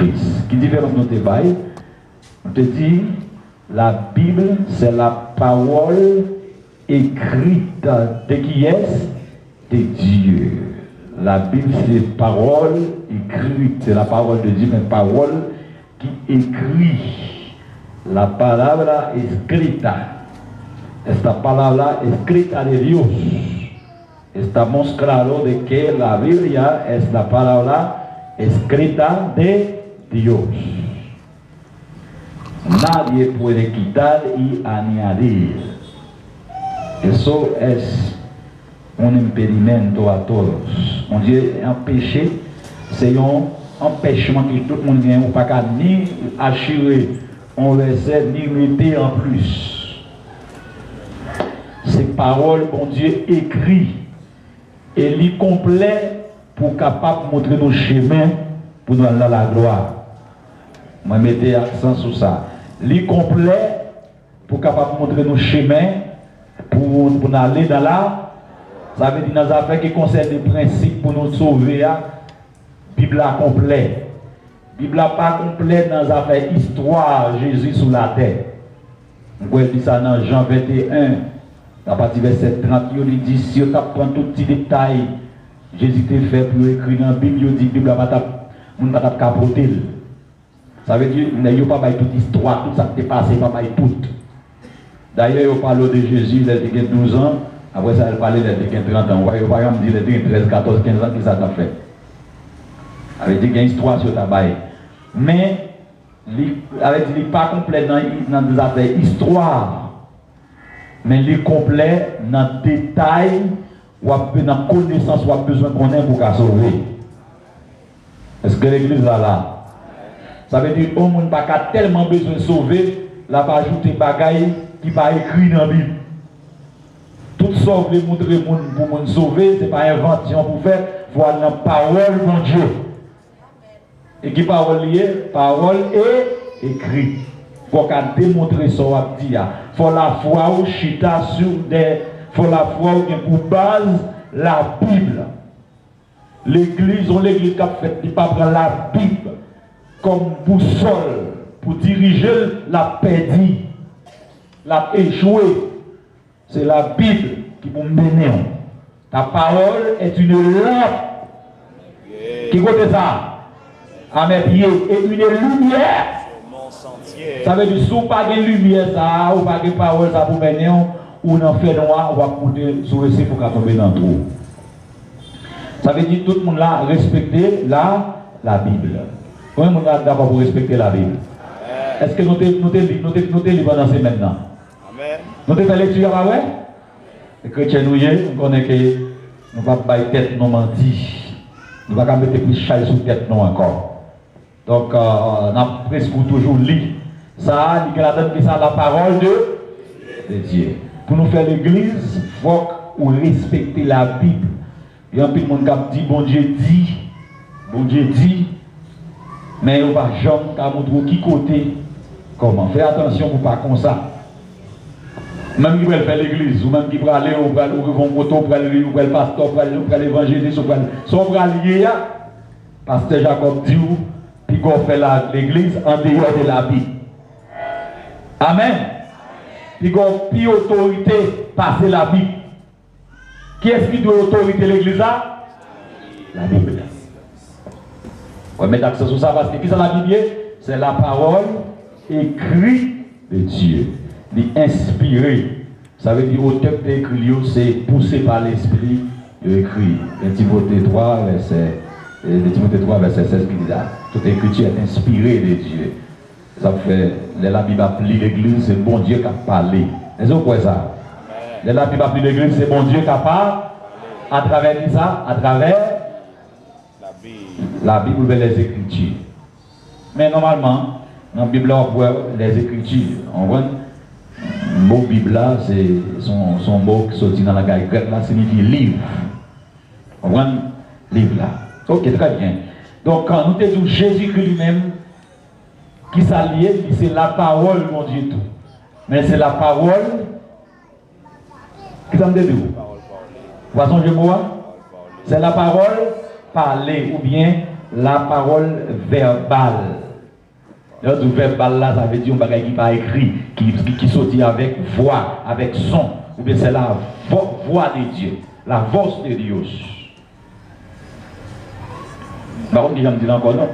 Jésus-Christ. Qui différence nous te bail? On te dit, la Bible, c'est la parole écrite de qui est? De Dieu. La Bible, c'est parole écrite, c'est la parole de Dieu, mais parole qui écrit. La palabra escrita. Esta palabra escrita de Dios. Estamos claros de que la Biblia es la palabra escrita de Dios. Nadie puede quitar y añadir. Eso es un impedimento a todos. On dit un péché, c'est un empêchement que tout le monde vient ou pas ni assurer un verset ni metter en plus. Ces paroles, bon Dieu, écrit et lit complet pour capable montrer nos chemins pour nous aller dans la gloire. Moi, mettez accent sur ça. Lit complet pour capable montrer nos chemins pour nous aller dans la. Ça veut dire dans les affaires qui concernent les principes pour nous sauver. La Bible est complète. La Bible n'est pas complète dans les affaires histoire Jésus sur la terre. On peut dire ça dans Jean 21. À partir du verset 30, il dit si on prend tout petit détail, Jésus t'a fait pour écrire dans la Bible, il dit que la Bible ne va pas capoter. Ça veut dire qu'il n'y a pas toute histoire, tout ça qui est passé, pas tout. D'ailleurs, il parle de Jésus, il a 12 ans, après ça, il parlait de 30 ans. Il va pas dire qu'il 13, 14, 15 ans, qui ça t'a fait. Avec dit qu'il y a une histoire sur ta baille. Mais, il n'est pas complet dans des affaires histoire. Mais il est complet dans le détail, ou dans la connaissance, ou besoin qu'on ait pour sauver. Est-ce que l'église est là? Ça veut dire qu'on n'a pas tellement besoin de sauver, là, pas ajouter des bagailles qui pas écrit dans la Bible. Tout ça, vous voulez montrer pour nous sauver, ce n'est pas invention pour faire, il faut aller dans la parole de Dieu. Et qui parole liée? Parole et écrit. Il faut démontrer ça, on dit. Il faut la foi ou chita sur des. Il faut la foi ou pour base la Bible. L'église, on l'église qui a fait, il ne pas prendre la Bible comme boussole pour diriger la perdue, la échouée. C'est la Bible qui vous mène. Ta parole est une lampe qui côté ça à mes pieds et une lumière. Ça veut dire si vous n'avez pas de lumière, ça, ou pas de parole, ça vous mener, ou dans le fait noir, on va monter sur le pour qu'on tombe dans le trou. Ça veut dire que tout le monde là respecter la Bible. Combien de monde là d'abord pour respecter la Bible? Est-ce que nous sommes libres dans ces maintenant? Nous avons fait lecture à ouais? Les chrétiens nous connaissons que nous ne pouvons pas mettre tête non menti. Nous ne pouvons pas mettre plus chai sous tête non encore. Donc, on a presque toujours lu ça, il y a la parole de Dieu. Pour nous faire l'église, il faut respecter la Bible. Il y a un peu de monde qui dit, bon Dieu dit, mais on va jamais montrer qui côté, comment. Fais attention pour ne pas comme ça. Même qui veut faire l'église, ou même qui veut aller au moto, pour aller au pasteur, pour aller l'évangéliste, pour aller pasteur Jacob dit, puis qu'on fait l'église en dehors de la Bible. Amen. Puis qu'on puis autorité passer la Bible. Qui est-ce qui doit autorité l'église là? La Bible. On va mettre accent sur ça parce que qui c'est la Bible? C'est la parole écrite de Dieu. Inspirée. Ça veut dire auteur d'écrit, c'est poussé par l'esprit écrit. Timothée 3, verset 16 qui dit ça. Toute écriture est inspirée de Dieu. Ça fait, la Bible appelle l'église, c'est bon Dieu qui a parlé. Est-ce que vous voyez ça? La Bible appelle l'église, c'est bon Dieu qui a parlé. À travers qui ça? À travers la Bible et les Écritures. Mais normalement, dans la Bible, on voit les Écritures. On voit le mot Bible là, c'est son mot qui sortit dans la grecque là, signifie livre. On voit livre là. Ok, très bien. Donc, quand nous te disons Jésus-Christ lui-même, qui s'allie, c'est la parole, mon Dieu, tout. Mais c'est la parole. Qui ça me dit où? Poisson de moi? C'est la parole parlée ou bien la parole verbale. Le verbal là, ça veut dire un bagage qui pas écrit, qui sortit avec voix, avec son. Ou bien c'est la voix de Dieu, la voix de Dieu. Par contre, je me dis encore non.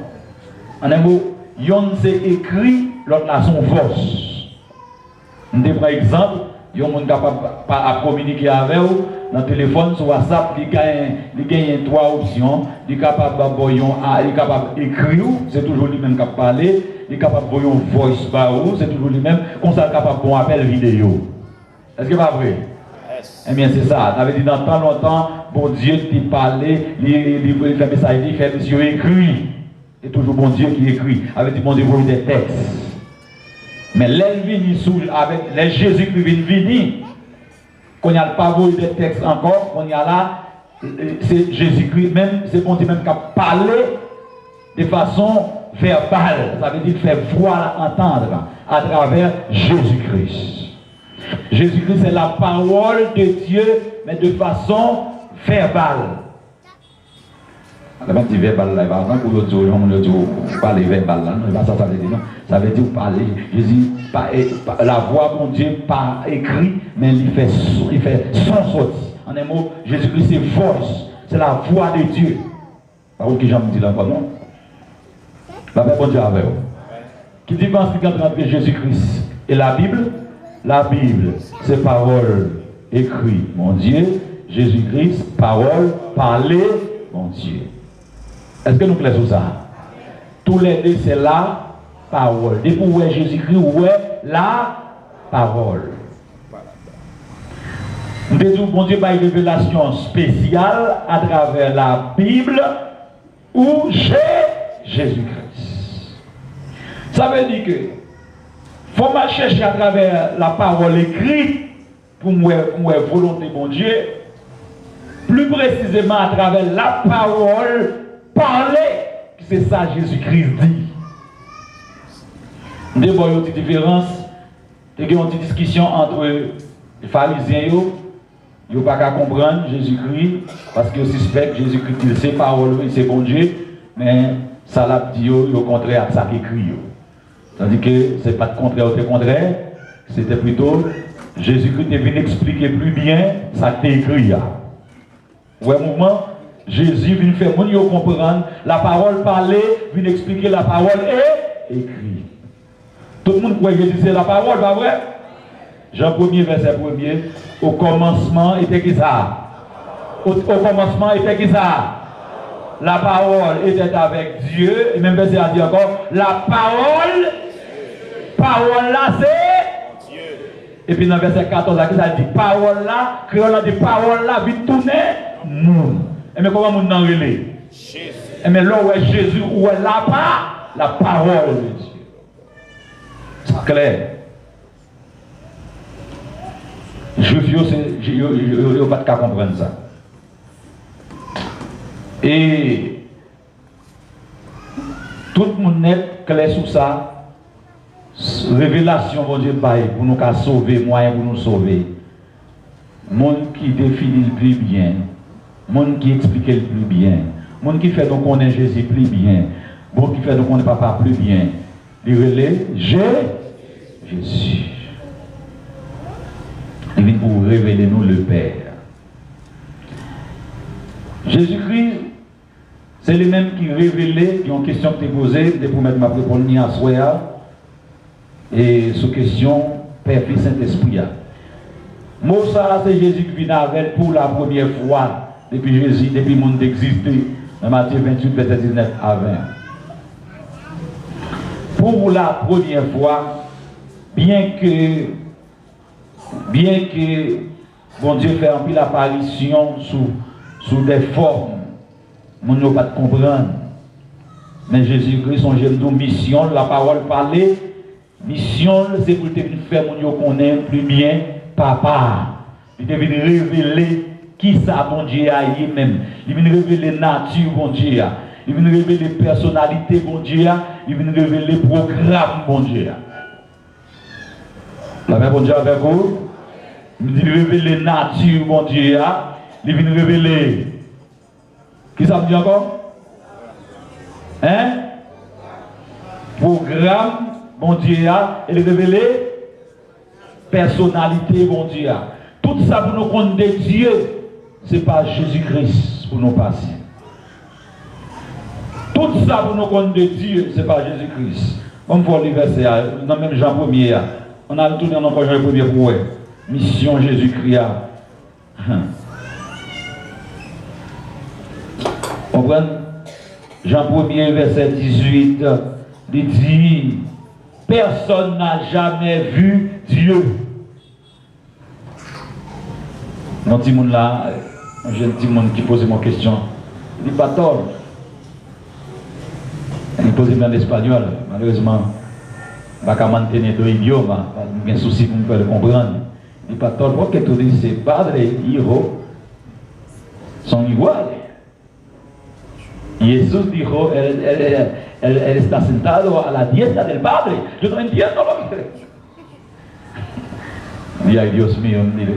En un mot, yon c'est écrit, l'autre là son voix. Par exemple, yon monde capable à communiquer avec vous dans le téléphone, sur WhatsApp, il gagne 3 options. Il est capable d'écrire, c'est toujours lui-même qui parle. Il est capable de faire une voice par vous, c'est toujours lui-même. Comme ça, capable de faire un appel vidéo. Est-ce que c'est pas vrai? Yes. Eh bien, c'est ça. Ça veut dire, dans tant longtemps, bon Dieu t'a parlé, il fait message, il fait monsieur écrit. C'est toujours bon Dieu qui écrit. Avec dit, bon Dieu, vous des textes. Mais les Jésus-Christ vient venir. Quand il n'y a pas des textes encore, quand il y a là, c'est Jésus-Christ même, c'est bon Dieu même qui a parlé de façon verbale. Ça veut dire faire voir, entendre à travers Jésus-Christ. Jésus-Christ, c'est la parole de Dieu, mais de façon verbale. Quand tu dis verbal, là, par exemple, pour le parler verbal, là, ça veut dire non. Ça veut dire parler. Jésus, la voix, mon Dieu, pas écrit, mais il fait son sorti. En un mot, Jésus-Christ, c'est voice, c'est la voix de Dieu. Par contre, qui j'en me dit là encore, non? La paix, bon Dieu, avec vous. Qui différence entre Jésus-Christ et la Bible? La Bible, c'est parole écrite, mon Dieu. Jésus-Christ, parole, parler, mon Dieu. Est-ce que nous plaisons ça? Tous les deux, c'est la parole. Dès que vous Jésus-Christ, vous la parole. Nous disons que bon Dieu a une révélation spéciale à travers la Bible ou Jésus-Christ. Ça veut dire que il faut chercher à travers la parole écrite pour moi volonté de mon Dieu, plus précisément à travers la parole parler, c'est ça Jésus-Christ dit. Nous avons une petite différence, il y a une petite discussion entre les pharisiens, ils n'ont pas qu'à comprendre Jésus-Christ, parce qu'ils suspectent que Jésus-Christ, il sait parole, il sait bon Dieu, mais ça l'a dit au contraire à ça qu'il écrit. Tandis que ce n'est pas le contraire, au contraire, c'était plutôt Jésus-Christ est venu expliquer plus bien ça qui est écrit. Ouais, mouvement, Jésus vient faire mon yo comprendre la parole parlée, vient expliquer la parole et écrit. Tout le monde croit que Jésus c'est la parole, pas vrai? Jean 1er, verset 1er, au commencement était qui ça? Au commencement était qui ça? La parole était avec Dieu, et même verset a dit encore, la parole là c'est Dieu. Et puis dans verset 14, ça dit, parole là, créole dit parole là, vite tourner, nous. Et mais comment nous n'en relais? Et mais là où est Jésus, où est la parole de Dieu. C'est clair. Je ne pas de comprendre ça. Et tout le monde est clair sur ça. Révélation, bon Dieu, pour nous sauver, moyen pour nous sauver. Monde qui définit le plus bien. Monde qui explique le plus bien. Monde qui fait donc connaître Jésus plus bien. Bon qui fait donc connaître papa plus bien. Il relève Jésus. Il vient pour révéler nous le Père. Jésus-Christ, c'est le même qui révélait, qui ont une question que tu posée, pour mettre ma réponse à soi. Et sous question, Père, Fils, Saint-Esprit. Mot ça, c'est Jésus qui vient avec pour la première fois. Depuis Jésus, depuis le monde existé, dans Matthieu 28, verset 19 à 20. Pour la première fois, bien que bon Dieu fait un peu l'apparition sous des formes, on ne peut pas comprendre. Mais Jésus-Christ, son mission, la parole parlée, mission, c'est pour te faire mon connaître plus bien papa. Il te vient révéler qui ça, bon Dieu, a lui-même. Il vient révéler la nature, bon Dieu. Il vient révéler la personnalité, bon Dieu. Il vient révéler le programme, bon Dieu. La même bon Dieu avec vous. Il vient révéler la nature, bon Dieu. Il vient révéler. Qui ça me dit encore? Hein? Programme, bon Dieu, et révéler personnalité, bon Dieu. Tout ça pour nous compter de Dieu, ce n'est pas Jésus-Christ pour nous passer. Tout ça pour nous compter de Dieu, ce n'est pas Jésus-Christ. Comme pour le verset, dans même Jean 1er, on a tourné encore Jean 1er pour mission Jésus-Christ. On prend Jean 1er, verset 18, il dit, personne n'a jamais vu Dieu. Mon petit monde là, un jeune petit monde qui pose une question, il dit pas tort. Il pose en espagnol, malheureusement, je ne peux pas maintenir deux idiomes, j'ai un souci pour me faire comprendre. Il dit pas tort, pourquoi tu dis que Padre et Hijo sont iguales? Jesús dijo, él está sentado a la diestra del Padre. Yo no entiendo lo que dice. Y ay, Dios mío, mire,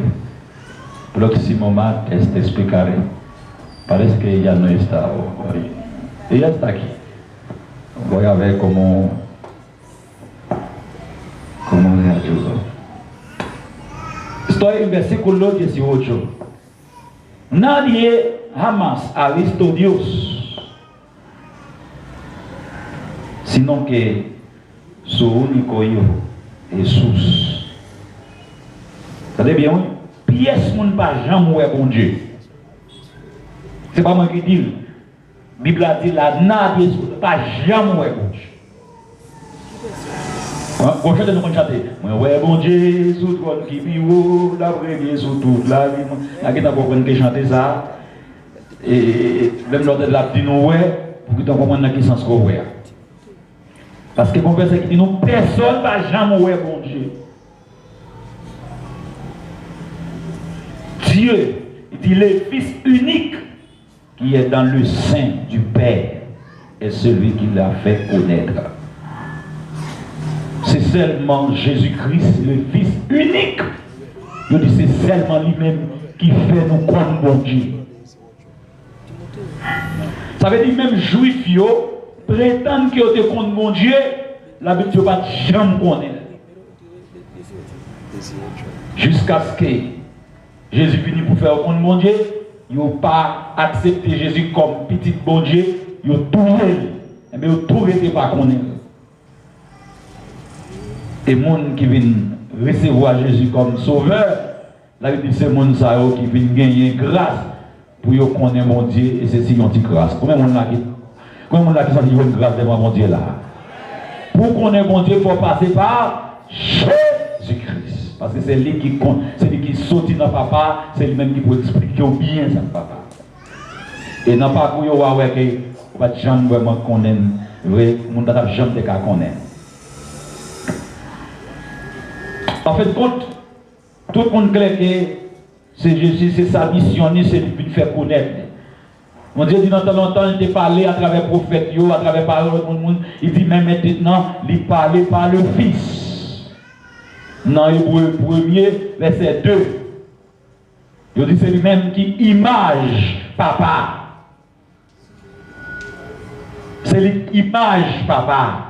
próximo martes te explicaré. Parece que ella no está hoy. Ella está aquí. Voy a ver cómo me ayuda. Estoy en versículo 18. Nadie jamás ha visto Dios, sino que su único Hijo, Jesús. Vous bien, oui? Pièce mon pas jamais bon Dieu. C'est pas moi qui dis. La Bible a dit là, nadie pas jamais bon Dieu. Vous chantez, nous chantons. Moi, ouais, bon Dieu, sous toi qui vit haut, la vraie vie sous toute la vie. Là, qui n'a pas compris chanter ça. Et même l'autre de la dit nous, ouais, pour que tu comprennes qui sens qu'on ouais. Parce que mon père, c'est qu'il dit, nous, personne ne va jamais voir bon Dieu. Dieu, il dit, le Fils unique qui est dans le sein du Père est celui qui l'a fait connaître. C'est seulement Jésus-Christ, le Fils unique. Je dis, c'est seulement lui-même qui fait nous connaître bon Dieu. Ça veut dire, même juif, prétendent qu'ils ont contre mon Dieu, la Bible ne va jamais connaître. Jusqu'à ce que Jésus finisse pour faire contre mon Dieu, ils n'ont pas accepté Jésus comme petit bon Dieu, ils ont tout mais ils ont tout été pas connaître. Et les gens qui viennent recevoir Jésus comme sauveur, la Bible dit c'est les gens qui viennent gagner grâce pour connaître mon Dieu et c'est si une grâce. Combien de gens là qui sont une grâce devant mon Dieu là? Pour connaître mon Dieu, il faut passer par Jésus-Christ. Parce que c'est lui qui compte, c'est lui qui saute dans papa, c'est lui-même qui peut expliquer bien ça papa. Et dans le parcours, on va jamais vraiment connaître, vrai, on ne va jamais connaître. En fait, tout le monde clair que c'est Jésus, c'est sa mission, c'est lui de faire connaître. Mon Dieu dit dans longtemps, il t'a parlé à travers le prophète, à travers parole de monde. Il dit même maintenant, il parlait par le Fils. Dans Hébreu 1er, verset 2. Il dit c'est lui-même qui image papa. C'est l'image papa.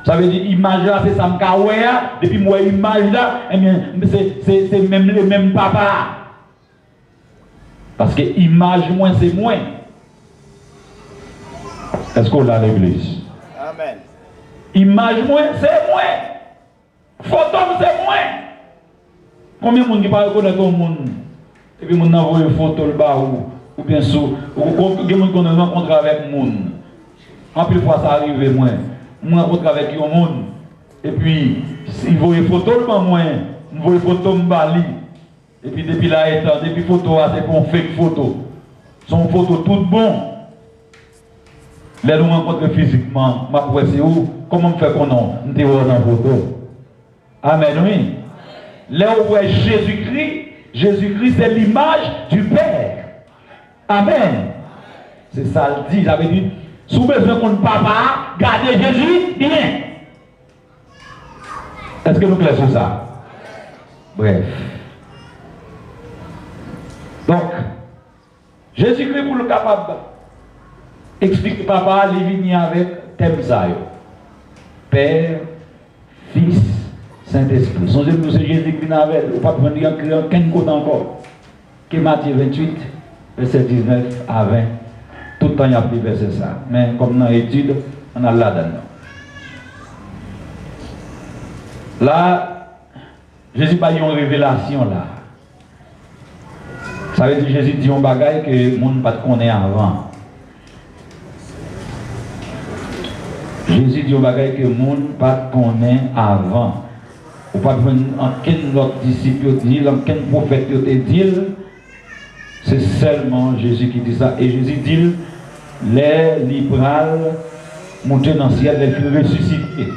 Ça veut dire image là, c'est ça me depuis moi image là, eh bien, c'est même le même papa. Parce que image moins c'est moins. Est-ce qu'on a l'église? Amen. Image moins c'est moins. Photo c'est moins. Combien de monde qui parle connaître au monde? Et puis, on envoie une photo le bas ou bien sûr, ou des gens qu'on rencontre avec le monde. En plus, fois ça arrive moins. On rencontre avec le monde. Et puis, il voit une photo le bas moins. Il voit une photo le bas. Et puis depuis là, depuis photo, c'est pour fake photo. Son photo tout bon. Là, nous rencontrons physiquement. Ma c'est où? Comment on fait qu'on nous te voit dans la photo? Amen, oui. Là où est Jésus-Christ, Jésus-Christ c'est l'image du Père. Amen. C'est ça le dit. J'avais dit, sous besoin qu'on ne papa, gardez Jésus, bien. Est-ce que nous classons ça? Bref. Donc, Jésus-Christ pour le capable, explique papa, il vient avec thème ça. Père, Fils, Saint-Esprit. Son Dieu, c'est Jésus qui vient avec, ou pas prendre qu'un côté encore. Que Matthieu 28, verset 19 à 20. Tout le temps, il y a pris verset ça. Mais comme dans l'étude, on a là-dedans. Là, Jésus a eu une révélation là. Ça veut dire que Jésus dit un bagage que le monde ne connaît pas avant. Jésus dit un bagage que le monde ne connaît pas avant. Ou pas aucun autre disciple dit, aucun prophète dit, c'est seulement Jésus qui dit ça. Et Jésus dit, les libérales monter dans le ciel, les filles ressuscités.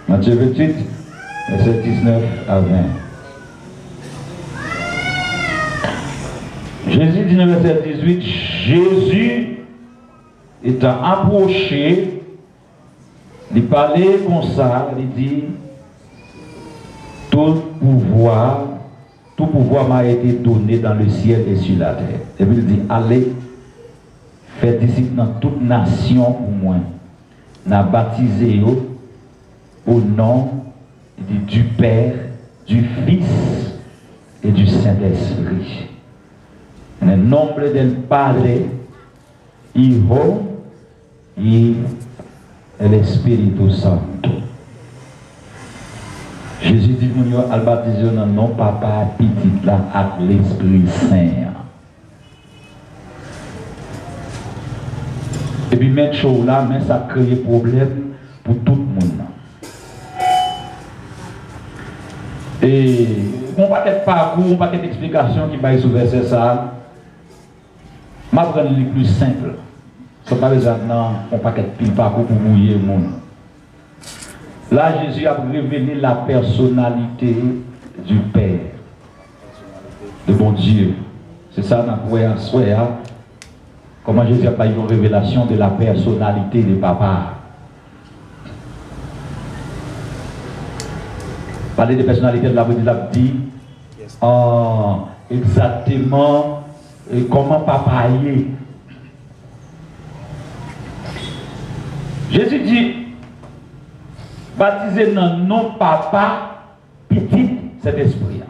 Matthieu 28, verset 19 à 20. Jésus dit dans le verset 18, Jésus étant approché, il parlait comme ça, il dit, tout pouvoir m'a été donné dans le ciel et sur la terre. Et puis il dit, allez, faites disciples dans toute nation pour moi. N'a baptisé au nom du Père, du Fils et du Saint-Esprit. En el nombre del Padre, Hijo y el Espíritu Santo. Jésus dit que nous allons baptiser dans le nom papa, petit là, avec l'Esprit Saint. Et puis mettre chose là, mais ça crée problème pour tout le monde. Et on va être parcours, on va être explication qui va sur verset ça. Je vais prendre le plus simple. Ce n'est pas besoin on va être pile parcours pour mouiller le monde. Là, Jésus a révélé la personnalité du Père, de bon Dieu. C'est ça, on a souhaité. Comment Jésus a pas eu une révélation de la personnalité de papa. Parler de personnalité de la Bible, il a dit exactement comment papa est. Jésus dit, baptisé dans non papa, petit, cet esprit.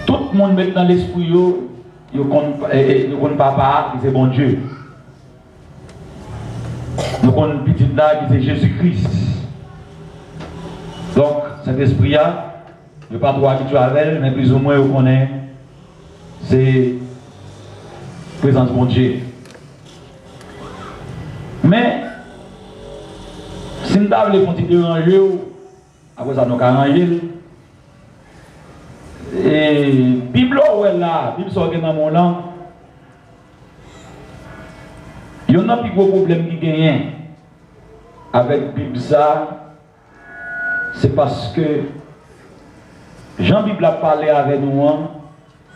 Tout le monde met dans l'esprit, il connaît papa, qui c'est bon Dieu. Nous connaissons petit là, qui c'est Jésus-Christ. Donc, cet esprit-là, je ne sais pas trop habituel, mais plus ou moins, on connaît, c'est présence de mon Dieu. Mais, si nous avons les quantités rangées, après ça, nous avons rangé. Et Bible, là, la Bible sort dans mon langue. Il y a un plus gros problème qui gagne avec la Bible, c'est parce que Jean-Bible a parlé avec nous,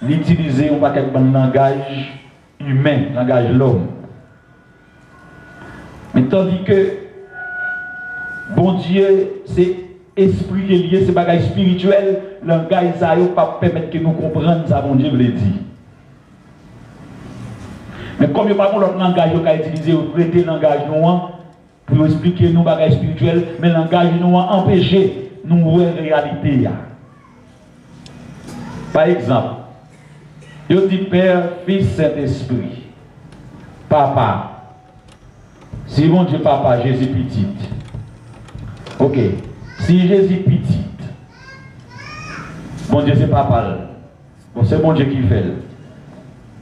il utilisait un paquet de langage humain, langage de l'homme. Mais tandis que bon Dieu, c'est esprit qui est lié, c'est bagage spirituel, le langage ça ne va pas permettre que nous comprenions ça, bon Dieu veut dire. Mais comme il n'y a pas l'autre langage qui a utilisé, vous prêtez le langage noir pour expliquer nos bagages spirituels, mais le langage noir empêcher nous voir la réalité. Par exemple, je dis Père, Fils, Saint-Esprit, Papa. Si mon Dieu Papa, Jésus petit. Ok. Si Jésus petit, bon Dieu c'est Papa. Bon, c'est bon Dieu qui fait.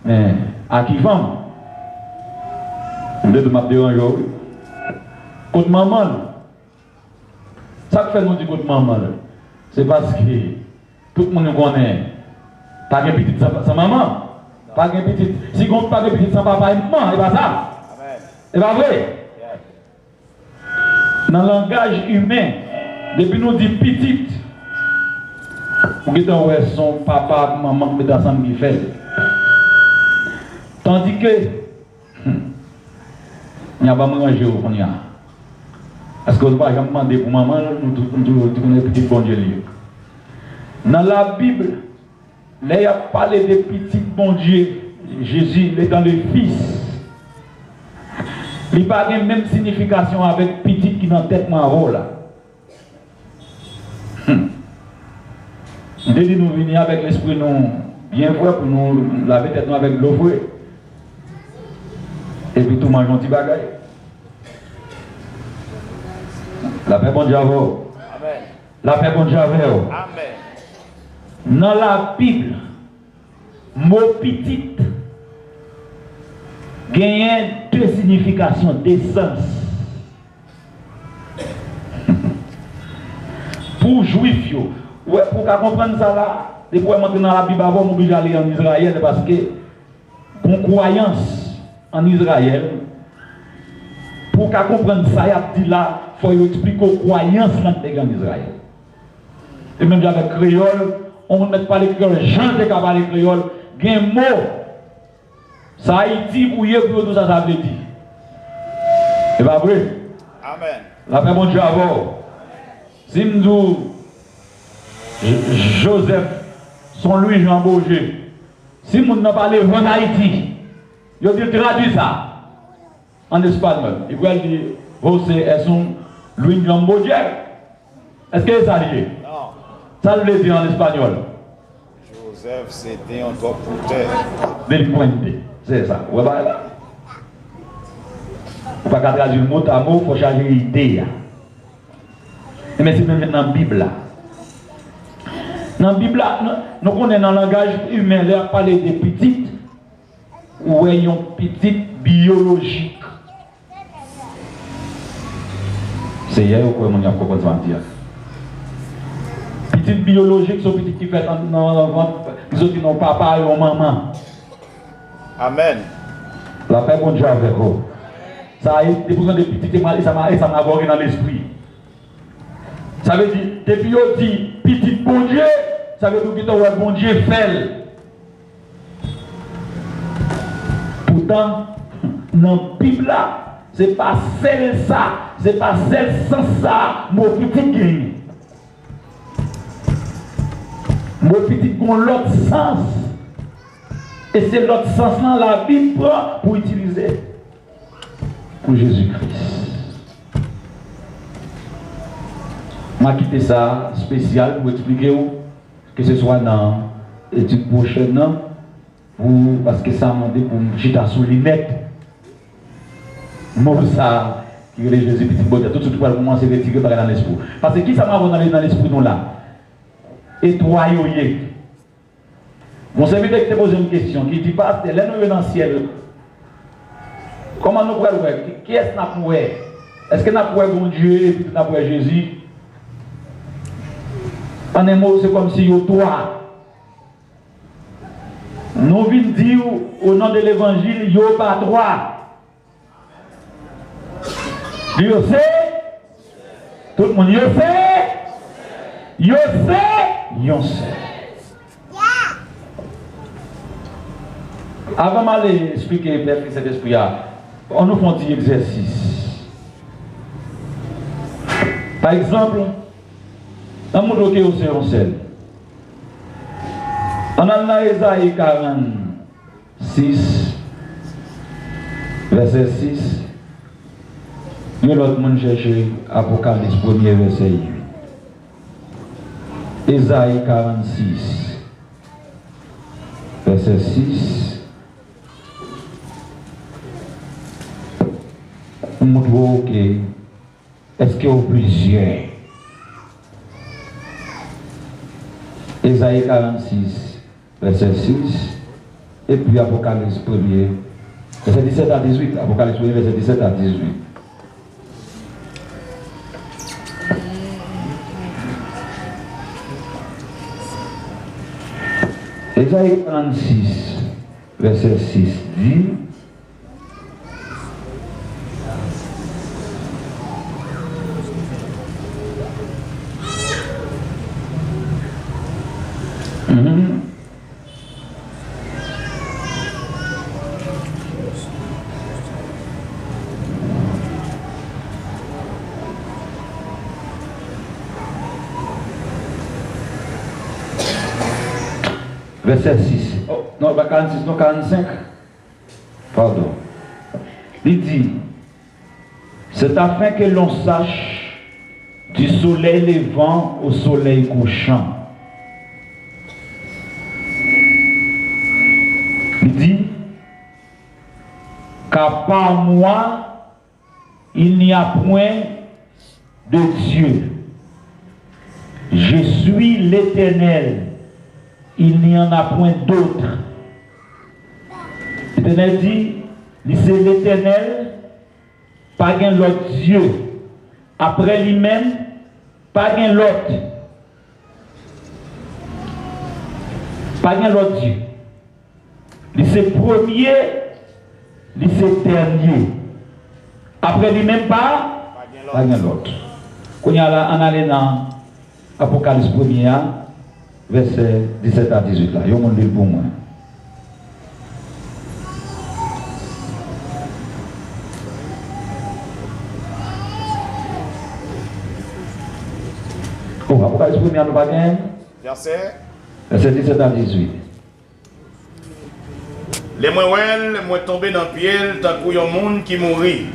Mais à qui vend? On doit me déranger. Côté maman. Ça que fait nous dire côté maman. C'est parce que tout le monde connaît. Pas de petite sans maman. Pas de petite. Si on pas de petite sans papa et maman, c'est pas ça. C'est pas vrai. Dans le langage humain, depuis nous dit petite, vous avez son papa, maman, qui est ensemble qui fait. Tandis que, il n'y a pas de manger au fond. Est-ce que vous n'avez pas demandé pour maman, nous connaissons petit bon Dieu. Dans la Bible, là, il a parlé de petit bon Dieu. Jésus, il est dans le Fils. Il n'y a pas la même signification avec petit qui dans la tête en là. Dès que nous venons avec l'esprit nous bien vrai pour nous laver tête avec l'eau fouée. Et puis tout mange un petit bagage. La paix bon Dieu. Amen. La paix bon Dieu. Amen. Dans la Bible, mot petit gagne deux significations d'essence. Pour juifs, ouais, pour comprendre ça là, des fois entrer dans la Bible avant, on obligé d'aller en Israël parce que pour croyance en Israël, pour comprendre ça, il y a dit là, il faut expliquer aux croyances en Israël. Et même avec créole, on ne met pas les créoles, Jean ne parle les créoles, il y a un mot. Ça Haïti pour y pour tout ça, ça veut dire. C'est pas vrai? Amen. La paix bon Dieu à vous. Si nous Joseph, son Louis Jean Bourget, si nous n'avons pas parlé en Haïti, il dit traduit ça en espagnol. Il va dire, José est son Louis Jean Bourget. Est-ce que ça dit? Non. Ça veut dire en espagnol. Joseph, c'était un top pour terre. Délinquente. C'est ça. Vous ne pouvez pas traduire mot à mot, il faut changer l'idée. Mais c'est même dans la Bible. Dans la Bible, nous connaissons dans le langage humain, là, parler des petites, ou une petite biologique. C'est hier ou quoi, on a compris ça dire. Petite biologique, c'est petite qui fait dans le ventre, les autres qui n'ont pas papa et maman. Amen. La paix bon Dieu avec vous. Ça a été pour des petites ça m'a abordé dans l'esprit. Ça veut dire, depuis qu'on dit petit bon Dieu, ça veut dire que bon Dieu fait. Pourtant, dans la Bible, ce n'est pas celle ça, ce n'est pas celle sans ça, mon petit gagne. Mon petit a l'autre sens. Et c'est l'autre sens là la Bible prend pour utiliser pour Jésus-Christ. Je vais quitter ça spécial pour expliquer que ce soit dans l'étude prochaine, parce que ça m'a dit pour me jeter sous les nets. Moi, ça, qui est Jésus petit bonheur, tout de suite, pour commencer à retirer dans l'esprit. Parce que qui ça m'a dans l'esprit nous là? Et toi, mon serviteur qui te pose une question, qui dit pas, c'est l'un dans le ciel. Comment nous pouvons voir? Qui est-ce que nous pouvons? Est-ce que nous pouvons bon Dieu et puis nous pouvons Jésus? En un mot, c'est comme si toi. Nous venons dire au nom de l'évangile, yo pas toi. Yo sait? Tout le monde yo sait? Yo sait? Yo sait. Avant d'aller expliquer cet esprit, on nous fait un petit exercice. Par exemple, dans mon bloqué au seul. On a dans Ésaïe 46, verset 6. Mais l'autre monde cherche Apocalypse 1er, verset 8. Ésaïe 46, verset 6. Ok, est-ce qu'il y a plusieurs? Ésaïe 46, verset 6, et puis Apocalypse 1er, verset 17 à 18. Apocalypse 1er, verset 17 à 18. Ésaïe 46, verset 6 dit: verset 6. Oh, non, pas 46, non, 45. Pardon. Il dit, C'est afin que l'on sache du soleil levant au soleil couchant. Il dit, car par moi, il n'y a point de Dieu. Je suis l'Éternel. Il n'y en a point d'autre. L'Éternel dit, c'est l'Éternel, pas qu'un autre Dieu. Après lui-même, pas qu'un autre. Pas qu'un autre Dieu. C'est premier, c'est dernier. Après lui-même, pas qu'un autre. Quand on allait dans Apocalypse 1er, verset 17 à 18, là, il y a un monde pour moi. Oh, Apocalypse 1er, nous pas gagner. Verset 17 à 18. Les moi tombé dans le pied, tant qu'il y a un monde qui mourit.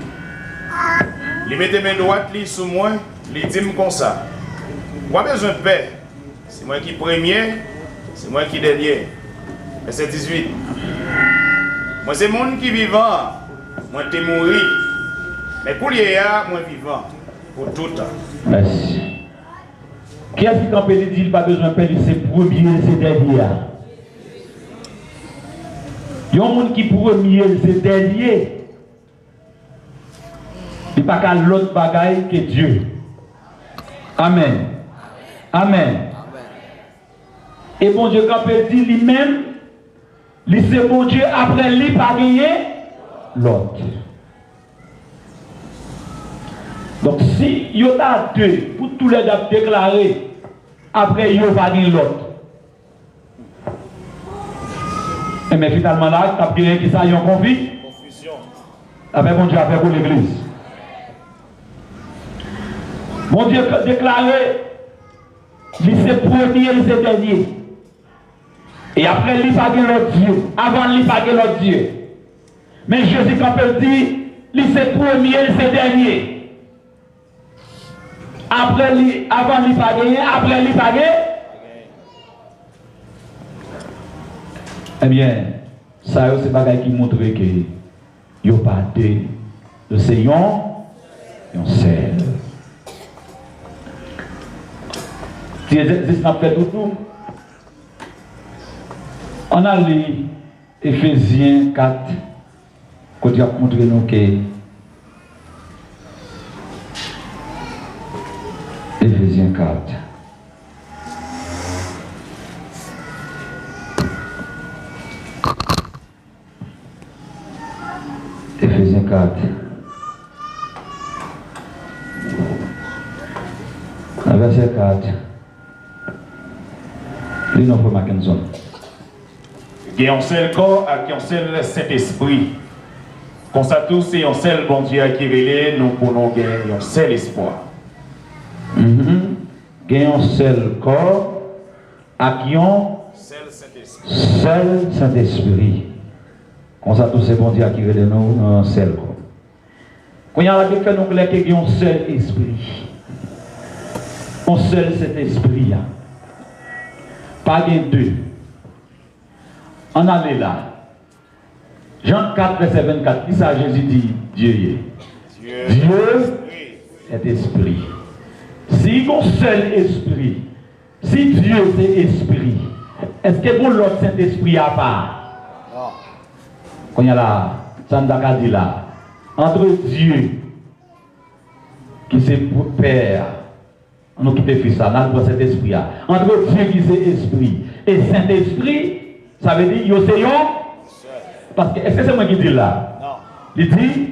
Il mettait mes droites sous moi, il dit comme ça. Moi besoin de paix. C'est moi qui premier, c'est moi qui dernier. Verset 18. Moi c'est le monde qui vivant, moi t'es mouru. Mais pour les gars, moi vivant. Pour tout le temps. Merci. Qui a dit qu'on peut dire qu'il n'a pas besoin de paix, c'est premier, c'est dernier. Il y a un monde qui premier, c'est dernier. Il n'y a pas l'autre bagaille que Dieu. Amen. Amen. Et bon Dieu, quand il dit lui-même, c'est bon Dieu, après lui, pas gagner l'autre. Donc si il y a deux, pour tous les dates déclarés, après il n'y a pas gagner l'autre. Mais finalement là, tu as bien qui ça, il y a un conflit. Confusion. Avec bon Dieu, avec pour l'église. Mon Dieu déclaré, c'est premier, c'est dernier. Et après, il n'y a pas l'autre Dieu. Avant, il n'y a pas l'autre Dieu. Mais Jésus, quand il dit, c'est premier, c'est dernier. Après, avant, il n'y a pas gagné. Après, il n'y a pas gagné. Eh bien, ça, c'est pas qui montre que il n'y a pas de Seigneur, et on sait. Si c'est ça fait tout, on a lu Ephésiens 4, quand il a montré nous que Ephésiens 4. Ephésiens 4. Verset 4. Il y a un seul corps et un seul Saint-Esprit. Comme ça, tous, c'est un seul bon Dieu qui relève, nous pouvons gagner un seul espoir. Il y a un seul corps et un seul Saint-Esprit. Comme ça, tous, c'est bon Dieu qui relève, nous un seul corps. Quand il y a la fait nous clair qu'il y a un seul esprit. Un seul cet esprit. Pas de deux. On allait là. Jean 4, verset 24. Qui ça Jésus dit Dieu est esprit. Si un seul esprit, si Dieu c'est esprit, est-ce que pour l'autre Saint-Esprit à part? Non. Quand il y a là, Sandaka dit là, entre Dieu, qui c'est Père, on quitte fils ça, dans cet esprit là. Entre Dieu qui c'est esprit et Saint-Esprit, ça veut dire yo c'est yon. Parce que est-ce que c'est moi qui dis là? Non. Il dit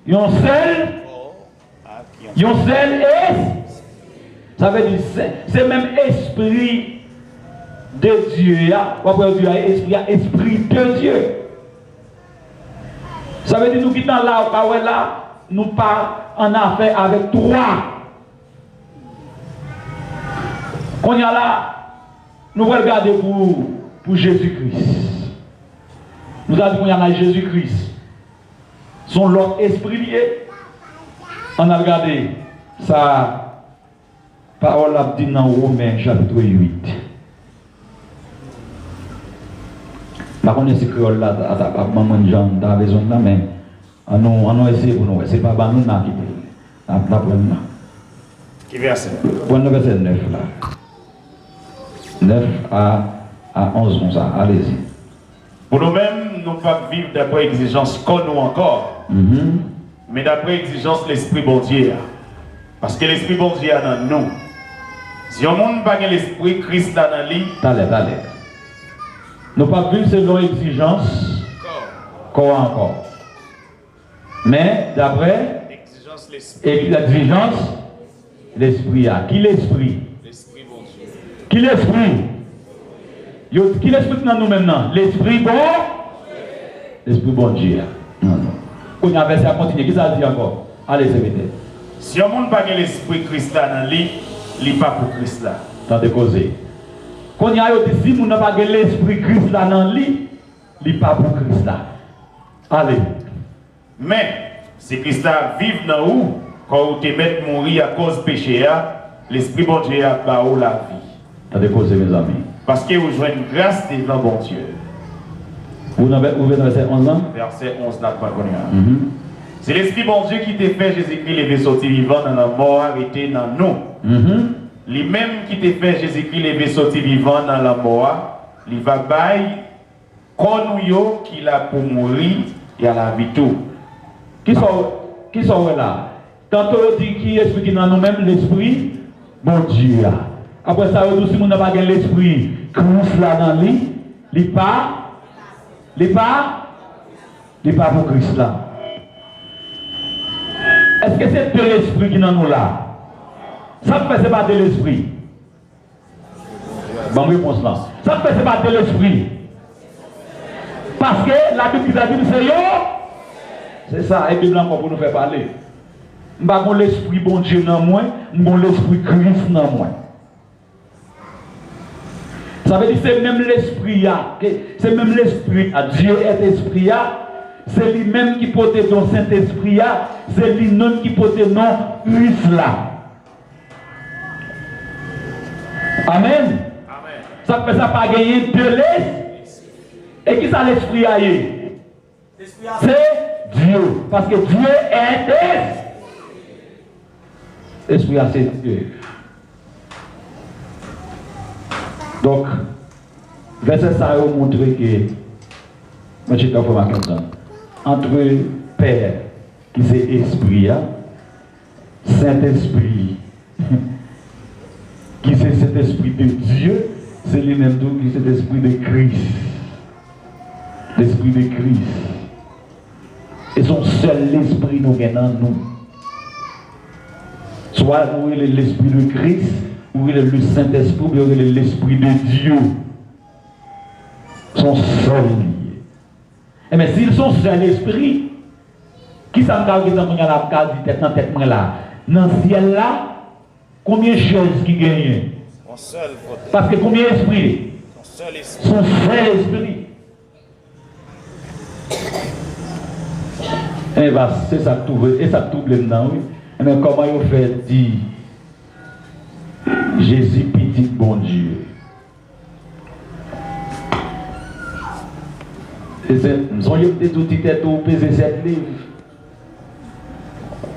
yon seul et ça veut dire c'est même esprit de Dieu esprit de Dieu. Ça veut dire nous qui sommes là, nous pas en affaire avec trois. Quand il y a là, nous regardons pour Jésus-Christ. Nous avons dit qu'on y a Jésus-Christ. Son l'autre esprit lié. On a regardé ça, parole a dit dans Romains chapitre 8. Par contre, c'est créole là, à maman de Jean, dans la maison là, mais on a essayé pour nous. C'est pas nous qui apprendre. Qui verset? Point le verset 9 là. 9 à 11 comme ça. Allez-y. Pour nous-mêmes, nous ne pas vivre d'après exigence qu'on nous encore, mais d'après exigence l'esprit bon Dieu. Parce que l'esprit bon Dieu est dans nous. Si on ne pas l'esprit Christ dans lui, allez. Nous pas vivre selon exigence corps encore. Mais d'après l'exigence l'esprit. Qui l'esprit? L'esprit bon Dieu. Qui l'esprit? Qui l'esprit dans nous maintenant? L'esprit bon? L'esprit bon Dieu. Non. On a versé à continuer. Qui ça dit encore? Allez, c'est vite. Si on ne pas l'esprit Christ dans lui, il n'est pas pour Christ là. Tant de causer. Quand il y a si on n'a pas l'esprit Christ là dans lui, il n'est pas pour Christ là. Allez. Mais si Christ vive dans vous, quand vous te mettez mourir à cause du péché, l'esprit bon Dieu a la vie. Tant de causer, mes amis. Parce que vous jouez une grâce devant bon Dieu. Vous avez ouvert verset 11 ans? Verset 11 n'a pas connu. C'est l'esprit bon Dieu qui t'a fait Jésus-Christ lever sortir vivant dans la mort, arrêté dans nous. Lui-même qui t'a fait Jésus-Christ lever sortir vivant dans la mort, il va bailler qu'on nous qu'il a pour mourir et à la vie tout. Qui sont là? Tantôt on dit qui explique dans nous-mêmes l'esprit bon Dieu. Après ça, on dit si on n'a pas l'esprit Christ là dans lui, il pas pour Christ là. Est-ce que c'est de l'esprit qui est dans nous là? Ça ne fait pas de l'esprit. Bonne réponse là. Ça ne fait pas de l'esprit. Parce que la Bible a dit c'est yo. C'est ça, et Bible encore pour nous faire parler. Je n'ai pas l'esprit bon Dieu dans moi, je n'ai l'esprit Christ dans moi. Ça veut dire que c'est même l'esprit, c'est même l'esprit, Dieu est esprit, c'est lui-même qui porte ton Saint-Esprit, c'est lui-même qui porte non Christ là. Amen. Ça fait ça pas gagner de l'esprit. Et qui ça l'esprit a eu? C'est Dieu. Parce que Dieu est esprit. Esprit a c'est Dieu. Donc, verset ça a montré que, moi j'ai fait ma question, entre Père, qui c'est Esprit, Saint-Esprit, qui c'est cet Esprit de Dieu, c'est lui-même tout qui c'est l'Esprit de Christ. L'Esprit de Christ. Et son seul esprit nous gagne en nous. Soit nous l'Esprit de Christ, ou le Saint-Esprit, ou l'Esprit de Dieu. Son seul lié. Mais s'ils sont seul esprit, qui s'en parle dans la tête là? Dans le ciel là, combien de choses qui gagnent? Parce que combien d'esprits? Son seul esprit. Et bien, c'est ça que tout et ça tout dedans, oui. Mais comment il fait dire Jésus petit bon Dieu? Nous avons eu des outils pour peser 7 livres.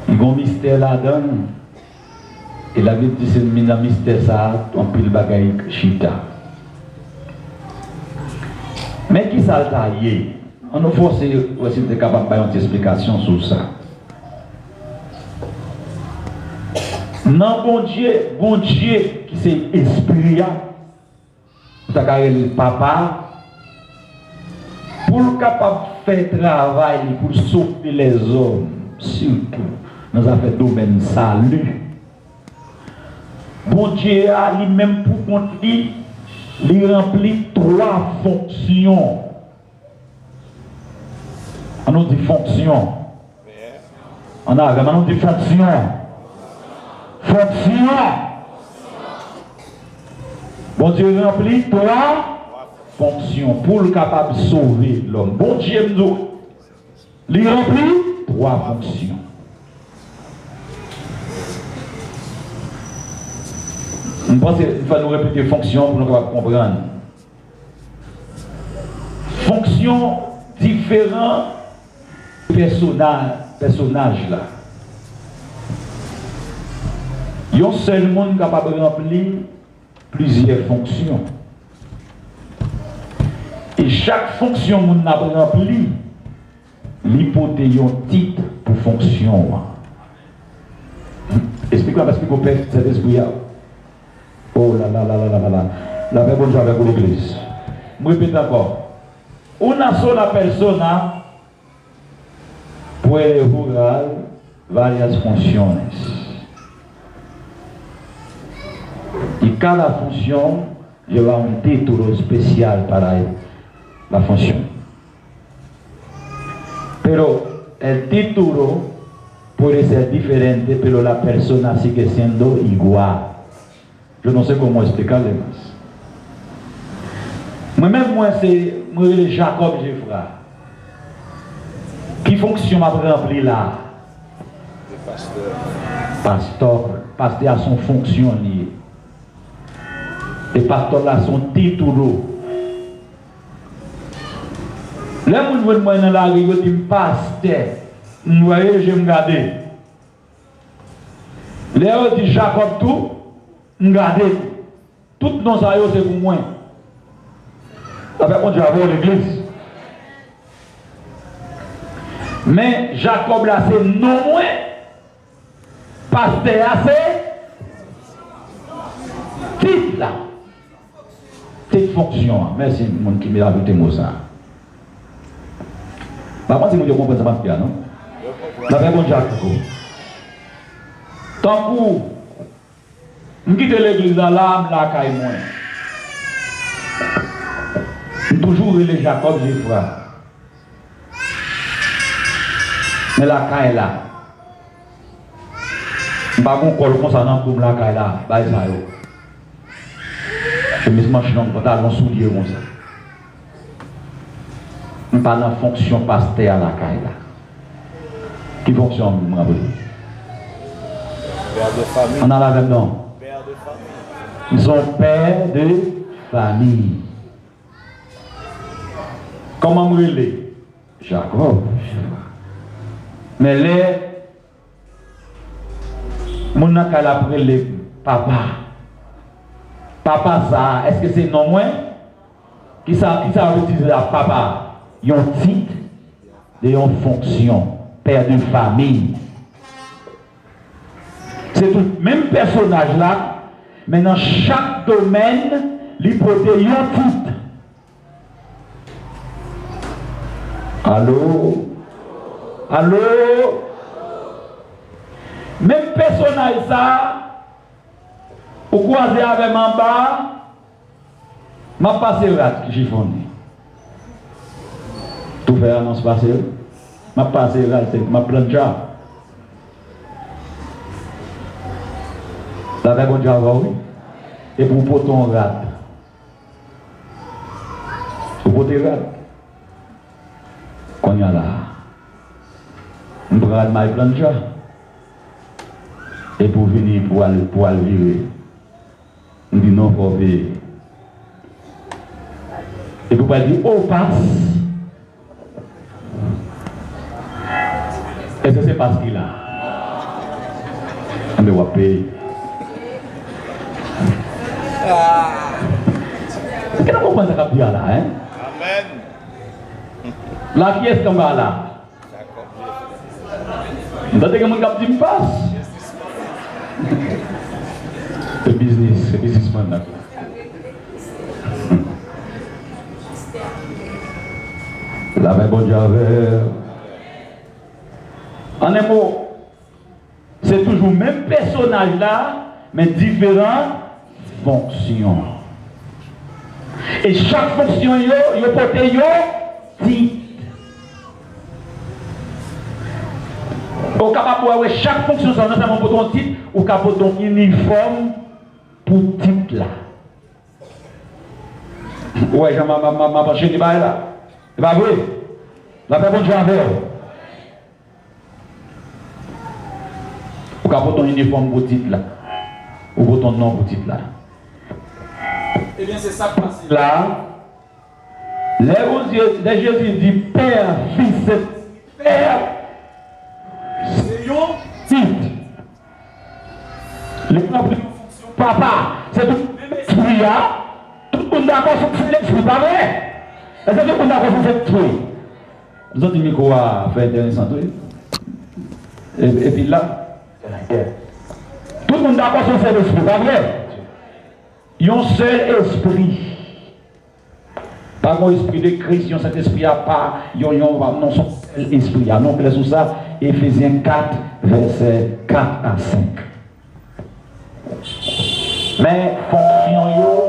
Il y a un mystère là-dedans. Et la Bible dit que c'est un mystère ça, on peut le bagaille chita. Mais qui ça a taillé? On nous force aussi de capable de faire une explication sur ça. Non, bon Dieu qui c'est esprit, vous avez le papa, pour le capable de faire travail, pour sauver les hommes, surtout dans l'affaire domaine salut. Bon Dieu a lui-même pour compte il remplit 3 fonctions. On nous dit fonction. On a vraiment dit fonction. Fonction. Bon Dieu remplit 3 fonctions pour le capable de sauver l'homme. Bon Dieu nous il remplit 3 fonctions. Je pense qu'il faut nous répéter fonction pour nous comprendre. Fonction différents personnages là. Il y a un seul monde capable de remplir plusieurs fonctions. Et chaque fonction que nous avons remplie, l'hypothèse un titre pour fonction. Explique-moi parce que vous perdez cet esprit. Oh là là là là là là. La paix bonne avec l'église. Je répète encore. Una sola persona puede jugar varias funciones. Y cada función lleva un título especial para la función. Pero el título puede ser diferente, pero la persona sigue siendo igual. Yo no sé cómo explicarle más. Moi-même, c'est Jacob Geoffroy. Qui fonction m'a rempli là? Pasteur a son fonction liée. Et pasteur a son titre. Là, vous voyez moi dans la rue, je dis pasteur. Vous voyez, je me garde. Là, je dis Jacob tout, je me garde. Tout non ça c'est pour moi. Avec mon Dieu, avoir l'église. Mais Jacob là, c'est non moins. Pasteur c'est titre là. Titre fonction. Merci, mon qui m'a ajouté moi ça. Par contre, si vous comprenez ça, pas non? Avec mon Dieu, tant que je quitte l'église là, je la caille moins. Toujours les Jacob Geoffroy. Mais la caille là. Je ne sais pas comment ça pour la caille là. Je me suis marché dans le pantalon soulier comme ça. Je ne pas dans la fonction pasteur à la caille là. Qui fonctionne, vous me rappelez? Père de famille. On a la même nom. Père de famille. Ils sont pères de famille. Comment me relais? Jacob. Mais les mon n'a qu'à l'appeler les papa. Papa ça, est-ce que c'est non moins? Qui ça veut dire la papa? Ils ont titre et ils ont fonction. Père de famille. C'est tout même personnage là, mais dans chaque domaine, l'hypothèse y a un titre. Allô? Allô? Même personnage ça, au croisé avec en bas, m'a passé rat qui chiffonne. Tout fait annonce passé, m'a passé rat, m'a plancha. La veille, on dit oui. Et pour porter un rat. Pour porter rat. Qu'on y a là. On prend ma plancha. Et pour venir pour aller virer. On dit non, pour payer. Et pour pas dire, oh, passe. Et ça, c'est parce qu'il a. On doit payer. Est-ce que vous comprenez ce qu'il y a là, hein? Amen. Là, qui est-ce qu'on va là? Vous avez que mon cap dit me passe? C'est businessman là. La même bonne Dieu. En un mot, c'est toujours le même personnage là, mais différent. Fonction. Et chaque fonction, il porte titre. Au capable chaque fonction, ça notamment pour ton titre, ou capable ton uniforme pour titre là. Ouais, j'ai ma penché qui va là. C'est pas vrai? La personne que j'ai ou capable ton uniforme pour titre là. Ou pour ton nom pour titre là. Eh bien, c'est ça qui passe là. Les Jésus dit Père, Fils, Père, c'est un titre. Les papa, c'est tout l'esprit là. Tout le monde d'accord sur c'est l'esprit, pas vrai? Est-ce que tout le monde d'accord sur c'est tout? Vous avez dit quoi faire intéressant, et puis là, c'est la guerre. Tout le monde d'accord sur c'est l'esprit, pas vrai? Il y a un seul esprit. Pas mon esprit de Christ, il y a cet esprit à part, il y a non son seul esprit. Donc, c'est sur ça, Éphésiens 4, versets 4 à 5. Mais fonction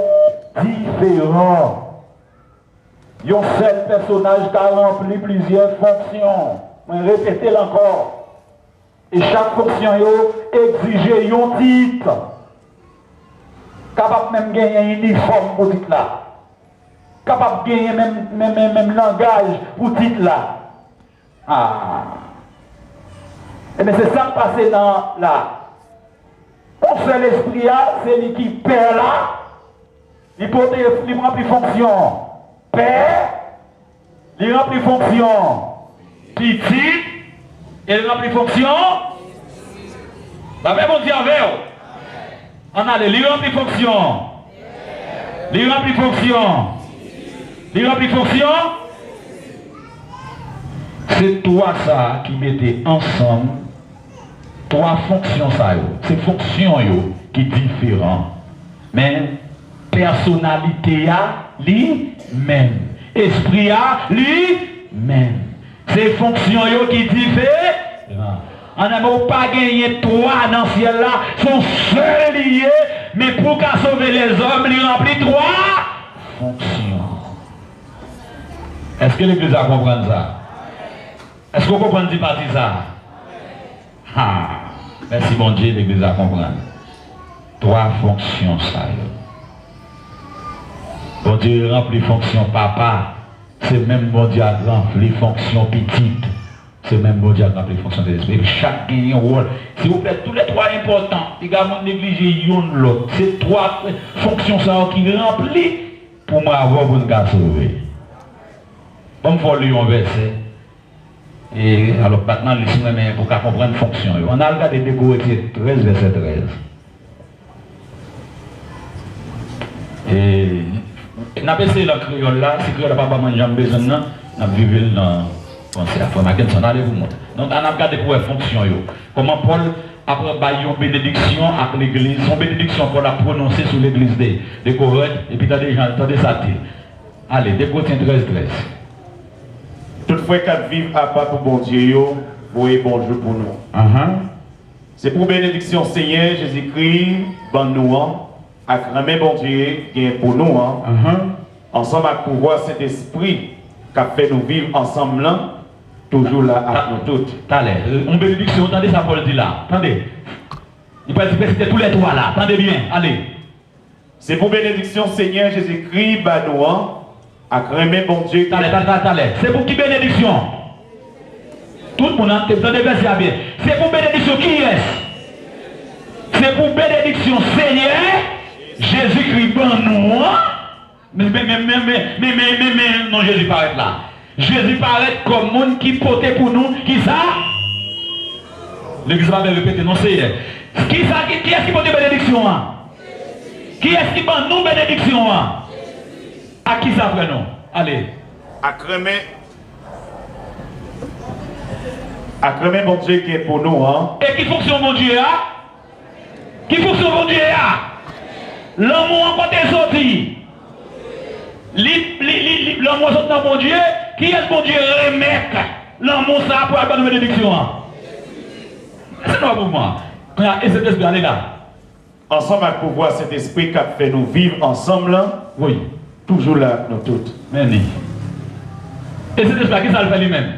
différent. Il y a un seul personnage qui a rempli plusieurs fonctions. Je répétez encore. Et chaque fonction exige un titre. Capable même de gagner un uniforme pour titre là. Capable de gagner même langage pour titre là. Ah. Et bien c'est ça qui passe dans là. On fait l'esprit là, c'est lui qui perd là. Il remplit fonction. Père, il remplit fonction. Petit, il remplit fonction. La même on dit avec. On a il remplit fonction. Il remplit fonction. Il remplit fonction. C'est toi ça qui mettez ensemble trois fonctions ça. C'est fonctions qui différentes. Mais personnalité a lui-même. Esprit a lui-même. C'est fonctions qui différentes. On n'a pas gagné trois dans ce ciel là, sont seuls liés, mais pour qu'à sauver les hommes, il remplit trois fonctions. Est-ce que l'Église a compris ça? Est-ce qu'on comprend du parti ça? Ah, merci bon Dieu, l'Église a compris. Trois fonctions ça. Bon Dieu remplit fonction papa, c'est même bon Dieu remplit fonction petite. C'est même bon Dieu remplit fonction de l'esprit. Chaque gagne un rôle. S'il vous plaît, tous les trois importants, également négliger l'autre. C'est trois fonctions ça qui remplissent pour moi avoir pour nous sauver. Comme faut lire un verset. Et alors maintenant, laissez-moi pour qu'on comprenne la fonction. On a regardé des Corinthiens 13, verset 13. Et on a baissé la créole là, si créole n'a pas manger en besoin, on a vécu dans c'est la formation, on allait vous montrer. Donc, on a regardé pour la fonction. Comment Paul, après une bénédiction avec l'église, son bénédiction pour la prononcer sur l'église de Corinthe, et puis attendez ça. Allez, 2 Corinthiens 13, 13. Toutefois, qu'à vivre à part pour bon Dieu, vous et bon jour pour nous. C'est pour bénédiction Seigneur Jésus-Christ, bon nous, avec remet bon Dieu, qui est pour nous, ensemble avec pouvoir cet esprit qui a fait nous vivre ensemble là. Toujours là à nous toutes. Allez, une bénédiction, attendez ça Paul dit là. Attendez. Il peut dire tous les trois là. Attendez bien, allez. C'est pour bénédiction Seigneur Jésus-Christ, Banoua, à crémer bon Dieu. Allez. C'est pour qui bénédiction? Tout le monde a entendu bien. C'est pour bénédiction qui est? C'est pour bénédiction Seigneur Jésus-Christ, Banoua. Mais non, Jésus paraît là. Jésus paraît comme monde qui portait pour nous, qui ça? L'église va me répéter, non c'est qui ça? Qui est-ce qui porte bénédiction? Qui est-ce qui porte nous bénédiction? À qui ça fait nous? Allez. À crémer mon Dieu qui est pour nous. Et qui fonctionne mon Dieu? Qui fonctionne mon Dieu? L'amour en côté sorti. L'amour sorti dans mon Dieu. Qui est-ce mon Dieu remettre l'amour ça pour avoir une bénédiction? C'est pas pour moi. Et cet esprit, allez là. Ensemble avec pouvoir cet esprit qui a fait nous vivre ensemble là. Oui. Toujours là, nous toutes. Merci. Et cet esprit, qui ça le fait lui-même?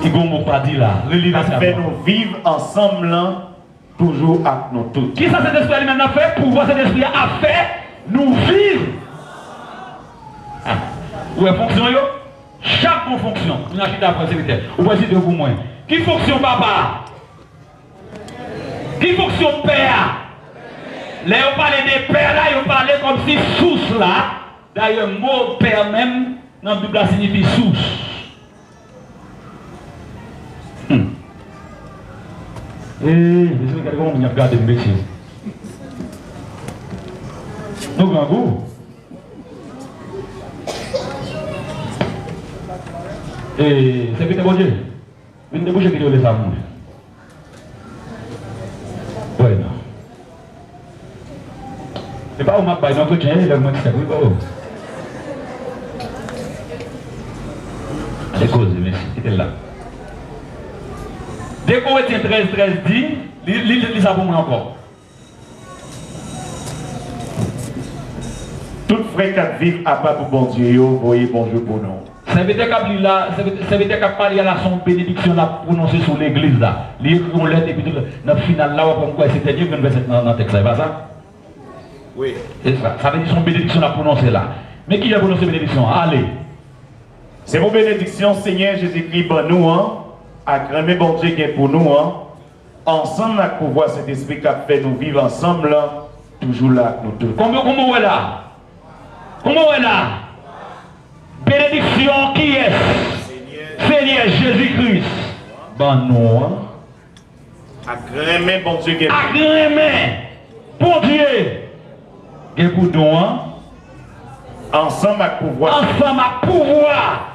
Il ne pas dit là. Qui a fait nous vivre ensemble là. Toujours avec nous toutes. Qui ça cet esprit lui-même a fait? Pouvoir cet esprit a fait nous vivre. Où est fonction yo? Chaque bon fonction. On a acheté après secrétaire. Ou voici de vous moins. Qui fonction papa? Qui fonction père? Là, on parlait des pères, là, on parlait comme si source là. D'ailleurs, le mot père même, dans la Bible, signifie source. Et, je sais comment on a regardé le métier. Nous, grand goût. Et, c'est que bon Dieu. Une des bouches qui ont les amours. Ouais, non. C'est pas où m'a pas d'entretien, il a moins de ça. Oui, pas où. Allez, cause, merci. C'était là. Dès qu'on retient 13 dit, il ça pour moi encore. Toute fréquente vivre à part pour bon Dieu, vous voyez bonjour pour nous. Ça veut dire qu'à parler à la son bénédiction là prononcée sur l'église là. On l'aide et puis dans le final là, on va quoi c'était Dieu qui nous verset dans le texte, c'est pas ça? Oui. C'est ça. Ça veut dire son bénédiction là prononcée là. Mais qui a prononcé bénédiction? Allez. C'est vos bénédictions, Seigneur Jésus-Christ, pour nous, hein. À grand bon Dieu qui est pour nous, hein. Ensemble, à pouvoir cet esprit qui a fait nous vivre ensemble, là, toujours là, nous tous. Comment est là? Comment est là? Bénédiction qui est? Seigneur Jésus-Christ. Bon nous, hein. À grand bon Dieu qui est pour nous. À grand bon Dieu. Qui est pour nous, hein. Ensemble à pouvoir. Ensemble à pouvoir.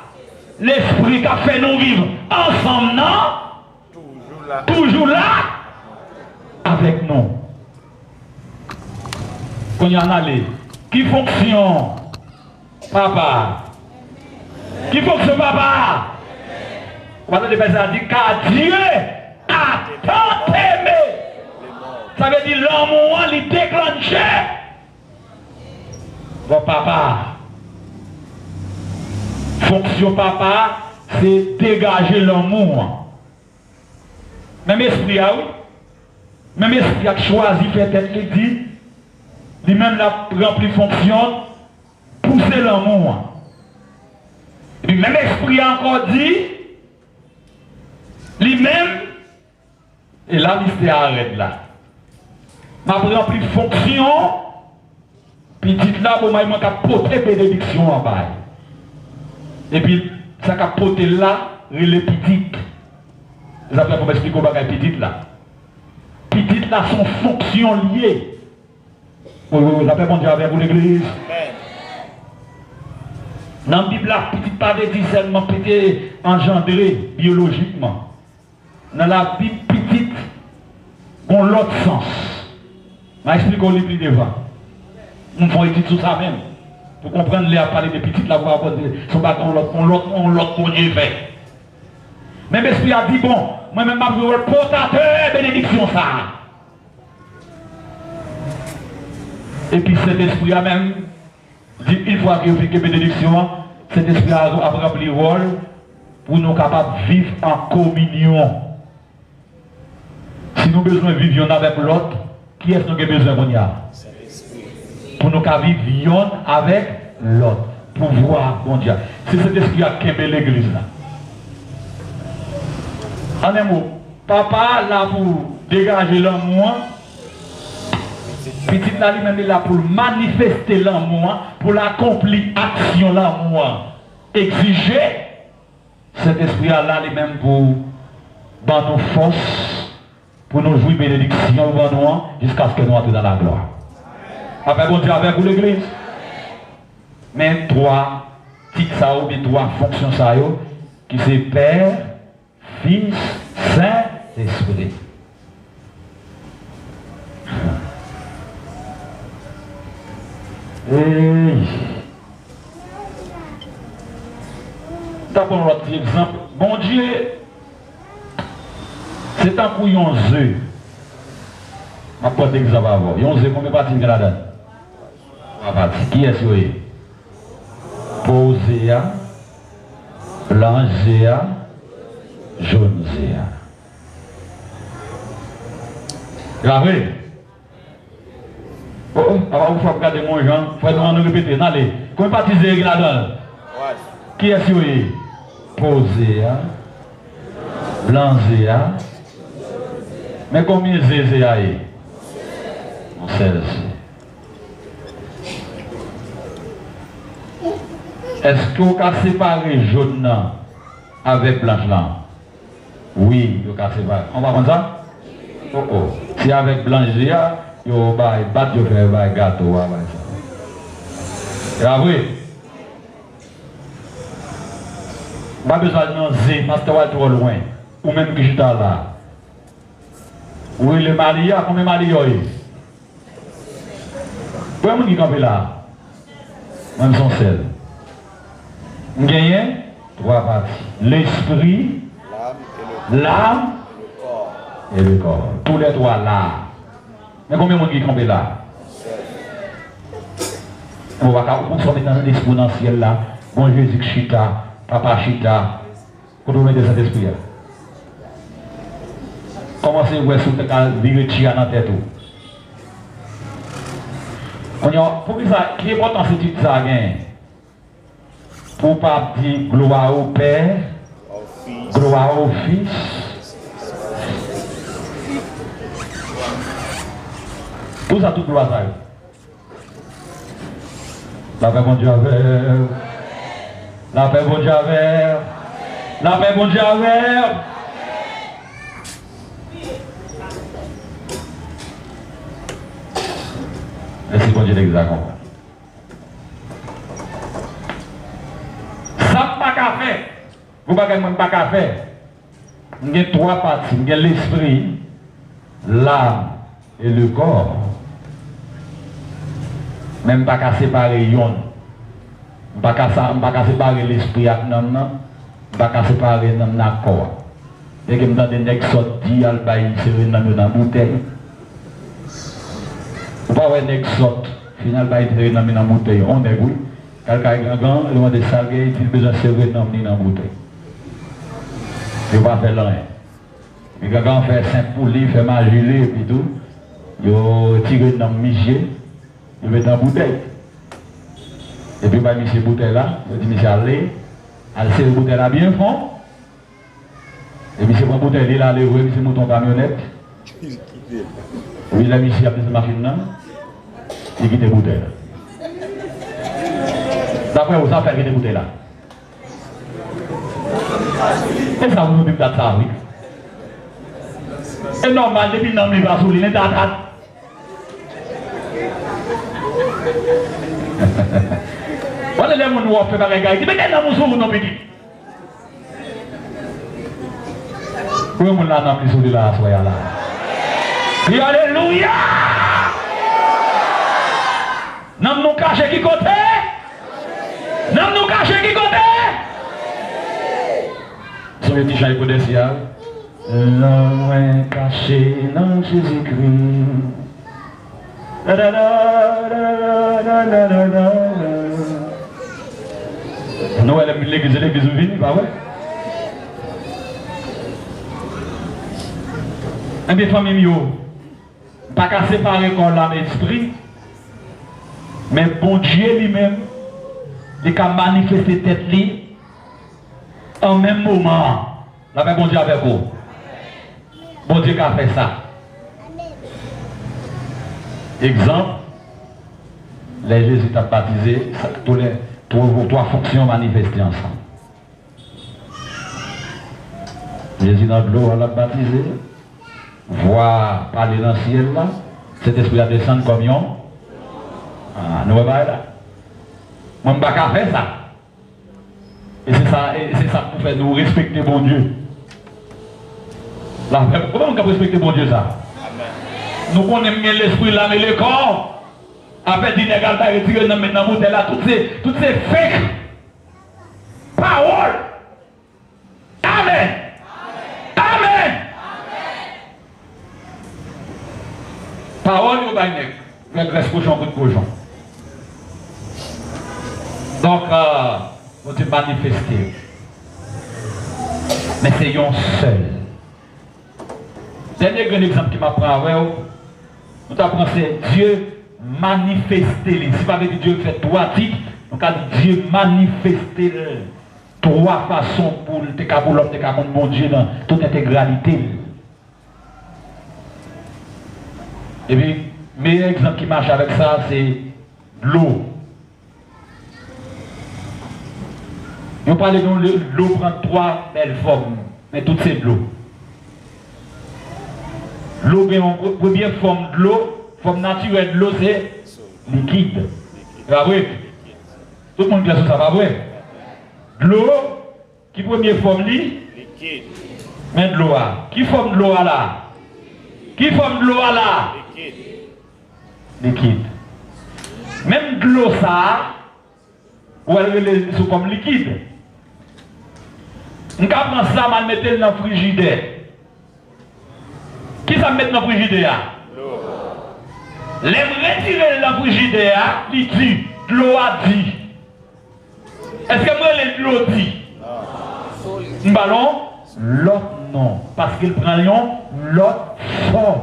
L'esprit qui a fait nous vivre ensemble, non? Toujours là. Toujours là. Avec nous. Quand il y en a les qui fonctionne, papa. Qui fonctionne, papa. Quand les personnes disent car Dieu a tant aimé. Ça veut dire l'amour, il déclenché. Bon, papa. Fonction papa, c'est dégager l'amour. Même esprit, oui. Même esprit a choisi, peut-être qu'il dit, lui-même la rempli fonction, pousser l'amour. Et puis même esprit a encore dit, lui-même, et là, l'histoire arrête là. M'a rempli fonction, puis dites là, pour moi, il m'a porté bénédiction en bas. Et puis, ça a porté là, il est petit. Vous avez pour m'expliquer comment il est petit là. Petit là, son fonction liée. Vous avez bon Dieu avec vous l'église. Dans la Bible, petit pas de dire seulement petit engendré biologiquement. Dans la Bible, petit, on l'autre sens. Je vais expliquer au plus devant. Nous faisons étude sur ça même. Pour comprendre, les à parler de petites, là, vous avez son bâton, on l'autre pour Dieu fait. Même l'esprit a dit, bon, moi-même, je suis le portateur bénédiction, ça. Et puis cet esprit a même dit, une fois qu'il fait bénédiction, cet esprit a rempli le rôle pour nous capables de vivre en communion. Si nous avons besoin de vivre avec l'autre, qui est-ce que nous avons besoin de faire? Pour nous vivre avec l'autre. Pour voir, bon Dieu. C'est cet esprit qui a quitté l'église là. En un mot, papa là pour dégager l'amour. Petit là lui-même est là pour manifester l'amour, pour l'accomplir action l'amour. Exiger cet esprit là lui-même pour nos forces, pour nous jouer bénédiction jusqu'à ce que nous entrions dans la gloire. Après, bon Dieu, avec vous l'église. Mais trois titres, ça ou bien trois fonctions, ça qui c'est Père, Fils, Saint-Esprit. D'abord, notre exemple. Bon Dieu, c'est un couillon œuf. Je vais pas exemple avant. Il y a 11 combien de parties de la donne? Qui est-ce que c'est? Posé, blanché, jaune. Regardez. Oh, alors vous regarder mon Jean, il faut nous répéter. Allez, combien de parties de la donne? Qui est-ce que c'est? Posé, blanché, mais combien de zézé? On celle-ci. Est-ce qu'on peut séparer jaune avec blanche là? Oui, on peut séparer. On va prendre ça? Oh oh. Si avec blanche, il y a battre, il fait un gâteau. C'est vrai? Pas besoin de non parce que tu vas trop loin. Ou même que je suis là. Oui, le mari, combien de mari il y a? Pourquoi est-ce qu'il est là? Même son sel. Nous gagnons 3 parties. L'esprit, l'âme et le corps. Tous les 3 là. Mais combien de monde qui est là? On va consommer dans l'esprit dans le ciel là. Bon Jésus Chita, Papa Chita. Quand on met des esprits. Comment c'est que vous avez viré Chia dans la tête? Pour que ça, qui est important c'est ça gagne. Pour pas dire gloire au Père, gloire au Fils. Tout ça, tout gloire ça. La paix bon Dieu avec. La paix bon Dieu avec. La paix bon Dieu avec. Merci bon Dieu d'exact. Ça pas qu'à faire. Vous ne pas qu'à faire. Il y a 3 parties. Il y a l'esprit, l'âme et le corps. Même pas qu'à séparer yon. Pas qu'à séparer l'esprit avec l'âme. Pas qu'à séparer l'âme et le corps. Et que dans des nègres sortis, al bail serré dans la bouteille. Vous pas voir nègres sortent, final bail serré dans la bouteille. On est oui. Quelqu'un est grand, loin de ça, il a besoin de serrer dans la bouteille. Il ne va pas faire rien. Mais quand on fait simple pour lui, fait magie et puis tout, il tire dans le michier, il met dans la bouteille. Et puis, il va mettre cette bouteille là, il dit, monsieur, allez serrer la bouteille là bien fond. Et puis, c'est pour la bouteille là, il a monsieur mouton camionnette. Oui, la monsieur a pris cette machine là, il quitte la bouteille là. D'après vous, ça fait quitter la bouteille là. Et ça, vous nous dites ça, oui. C'est normal, depuis que nous avons soulevé, nous avons voilà les gens qui ont fait par les gars, mais quel est mon nom petit? Oui, mon nom est sur là, soyez là. Et alléluia! Nous nous cachons qui côté? Nous nous cachons qui côté? Sur le petit chat de ciel. L'homme est caché dans Jésus-Christ. Nous, l'église vient, pas vrai? Et bien, famille, pas qu'à séparer corps l'âme et l'esprit, mais bon Dieu lui-même, il a manifesté tête lui en même moment. La paix bon Dieu avec vous. Bon Dieu qui a fait ça. Exemple, les Jésus t'a baptisé, tous les 3 fonctions manifestées ensemble. Jésus dans l'eau, l'a baptisé, voir parler dans le ciel là, cet esprit a descendu comme yon. Ah, nous va là. Moi, je ne vais pas faire ça. Et c'est ça pour faire nous respecter bon Dieu. Là, comment on peut respecter bon Dieu ça? Nous connaissons bien l'esprit, l'âme et le corps. Après, d'inégal, pas retirer dans la bouteille là, toutes ces fake paroles. Amen. Amen. Parole ou bagnec, mais reste cochon pour cochon. Donc, on te manifester. Mais c'est un seul. Dernier grand exemple qui m'apprend avec vous, nous apprenons c'est Dieu manifester. Si pas dire Dieu fait 3 titres, donc Dieu manifester 3 façons pour te capouler, te capouler mon Dieu dans toute intégralité. Et puis, meilleur exemple qui marche avec ça, c'est l'eau. On parle de l'eau prend trois belles formes, mais toutes c'est de l'eau. L'eau, la première forme de l'eau, forme naturelle de l'eau, c'est liquide. C'est pas vrai? Tout le monde dit ça, pas vrai? De l'eau, qui première forme liquide. Mais de l'eau là. Qui forme de l'eau là? Qui forme de l'eau là? Liquide. Même de l'eau ça, ou elle est comme liquide. On prend ça, on met dans le frigidaire. Qui ça met dans le frigidaire? L'eau. Les retirer dans le frigidaire, il dit, de l'eau a dit. Est-ce que moi, de l'eau dit? Non. Un ballon? L'autre non. Parce qu'il prend l'autre forme.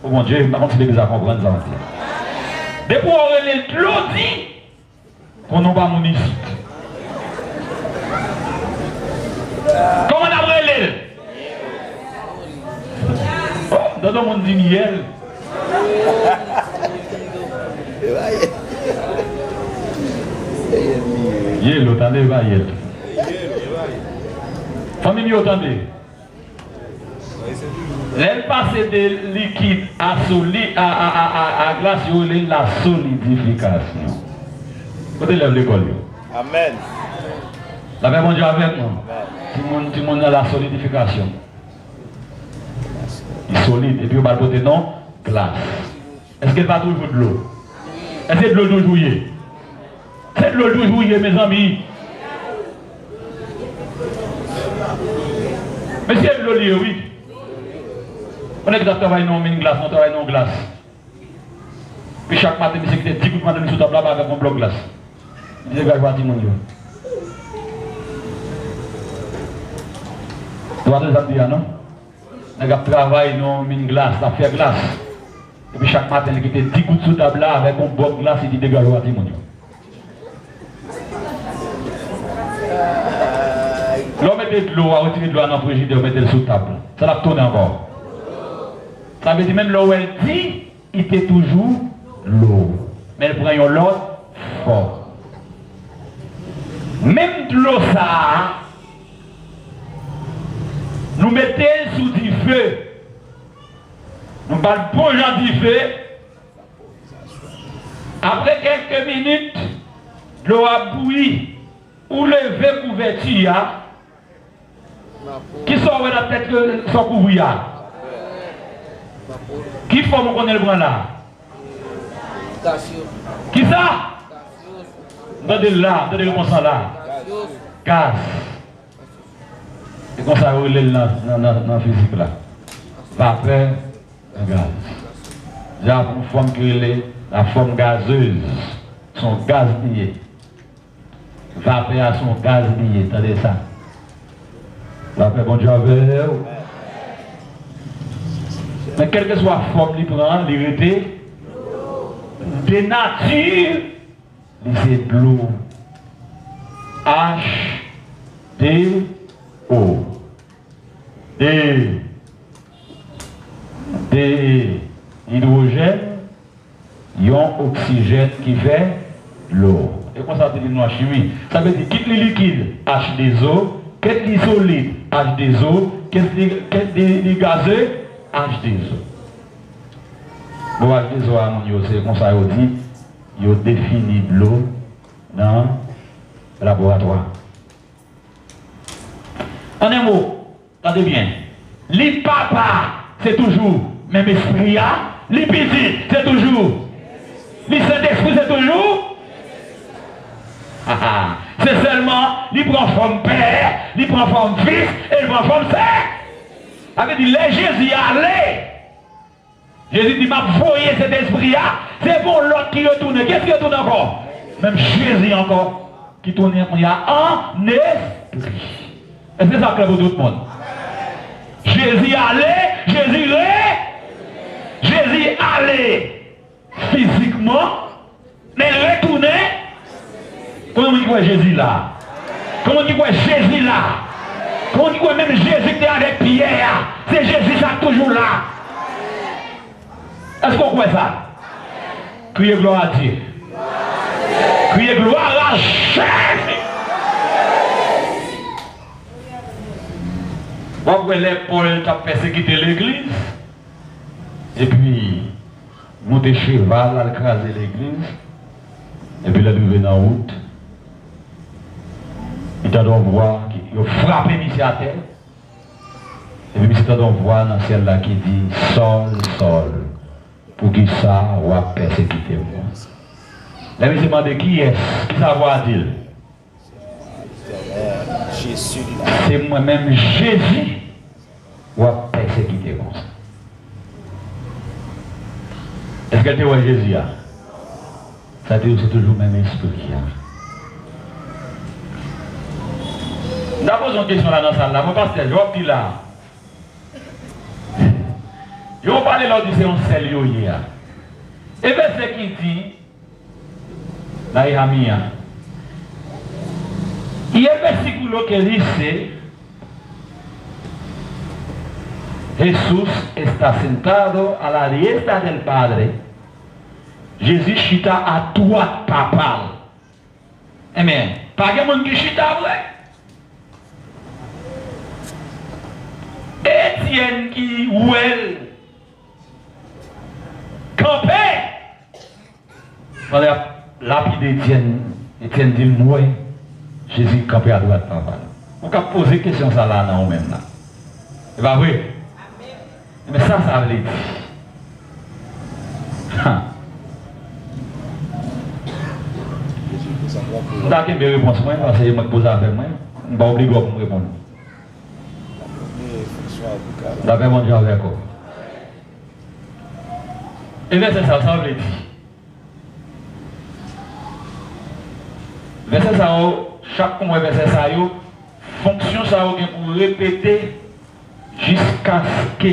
Oh mon Dieu, par contre, c'est déjà comprendre ça. Depuis qu'on relève de l'eau dit, qu'on n'a pas mon ici. Comment on a relève? Oh, dans le monde dit miel. Yel, attendez, va yel. Famille, attendez. Elle passe de liquide à solide, à glace, la solidification. Vous lève l'école. Amen. La paix, mon Dieu, avec moi. Tout le monde a la solidification. Il est solide. Et puis, on va le non, glace. Est-ce qu'elle va toujours de l'eau? Est-ce que c'est de l'eau toujours? C'est de l'eau toujours, mes amis. Mais c'est de l'eau, oui. On est travaillé dans une glace, on travaille dans une glace. Puis chaque matin, c'est que 10 coups de matin sur table avec un bloc glace. Il dit, regarde, mon Dieu. Tu vois les dire, non? On travaille dans une glace, ça fait glace. Et puis chaque matin, il y a 10 coups sur table avec un bloc glace, il dit, dégage, mon Dieu. L'on met de l'eau, à retirer de l'eau dans le frigidaire, on met sous table. Ça l'a tourné encore. Ça veut dire même l'eau elle dit, il était toujours l'eau. Mais elle prend l'autre fort. Même de l'eau ça, nous mettons sous du feu. Nous parlons bon genre du feu. Après quelques minutes, l'eau a bouilli. Ou lever couverture, qui sort de la tête sans couvrir. Qui forme qu'on est le grand là? Qui ça? Regardez là, regardez le consent là. Gaz. Et comme ça, vous l'avez dans la physique là. Vapeur, gaz. J'ai une forme qui est la forme gazeuse. Son gaz lié. Vapeur à son gaz lié. Attendez ça. Vapeur, bon Dieu, avec vous. Mais quelle que soit la forme qu'il prend, il était de nature, c'est de l'eau. H-D-O. D hydrogène, ion oxygène qui fait l'eau. Et comment ça veut dire en chimie? Ça veut dire quitte le liquide H2O, quitte le solide H2O, quitte le gazeux H2O. Bon, H2O, c'est comme ça, il dit, il définit de l'eau dans le laboratoire. En un mot, attendez bien, les papas, c'est toujours même esprit, les petits, c'est toujours, les Saint-Esprit, c'est toujours. C'est seulement, il prend forme père, il prend forme fils, et il prend forme sœur. Avec dit, les Jésus allez. Jésus dit, m'a voyé cet esprit-là, c'est bon l'autre qui retourne. Qu'est-ce qui retourne encore? Même Jésus encore, qui tourne, il y a un esprit. Est-ce que ça clair pour tout le monde? Jésus allait, Jésus allait physiquement, mais retourner. Comment on dit quoi Jésus là? Comment on dit quoi Jésus là? Comment on dit quoi même Jésus qui est avec Pierre? C'est Jésus ça toujours là. Est-ce qu'on croit ça? Criez gloire à Dieu. Criez gloire à Jésus. Vous voyez, Paul a persécuté l'église. Et puis, monté cheval, a écrasé l'église. Et puis, il est arrivé dans la route. Il a voir qu'il a frappé Michel à terre. Et puis, il a voir dans le ciel là qui dit Sol, Sol, pour qui ça va persécuter moi. Là, il demande qui est-ce qui ça va dire? Jésus. C'est moi-même Jésus qui va persécuter moi. Est-ce que tu vois Jésus? Ça dit c'est toujours le même esprit. Nous avons posé une question là dans la salle. Mon pasteur, je vais dire là. Je vais parler là du Seigneur sérieux hier. Et verset qui dit, là il y a mis. Il y a un versículo que dice, Jesús está sentado a la diestra del Padre. Jésus chita à droite papal. Amen. Pas de monde qui chita vrai. Étienne qui ouel campé. Voilà, lapide Étienne. Étienne dit moi, Jésus campé à droite papal. On peut poser question ça là non même là. C'est pas vrai? Mais ça veut dire. Je vais me répondre parce que je me pose avec moi. Je vais obliger à me répondre. Je vais répondre avec vous. Et verset ça veut dire. Verset ça, chaque verset ça, fonction ça pour répéter jusqu'à ce que.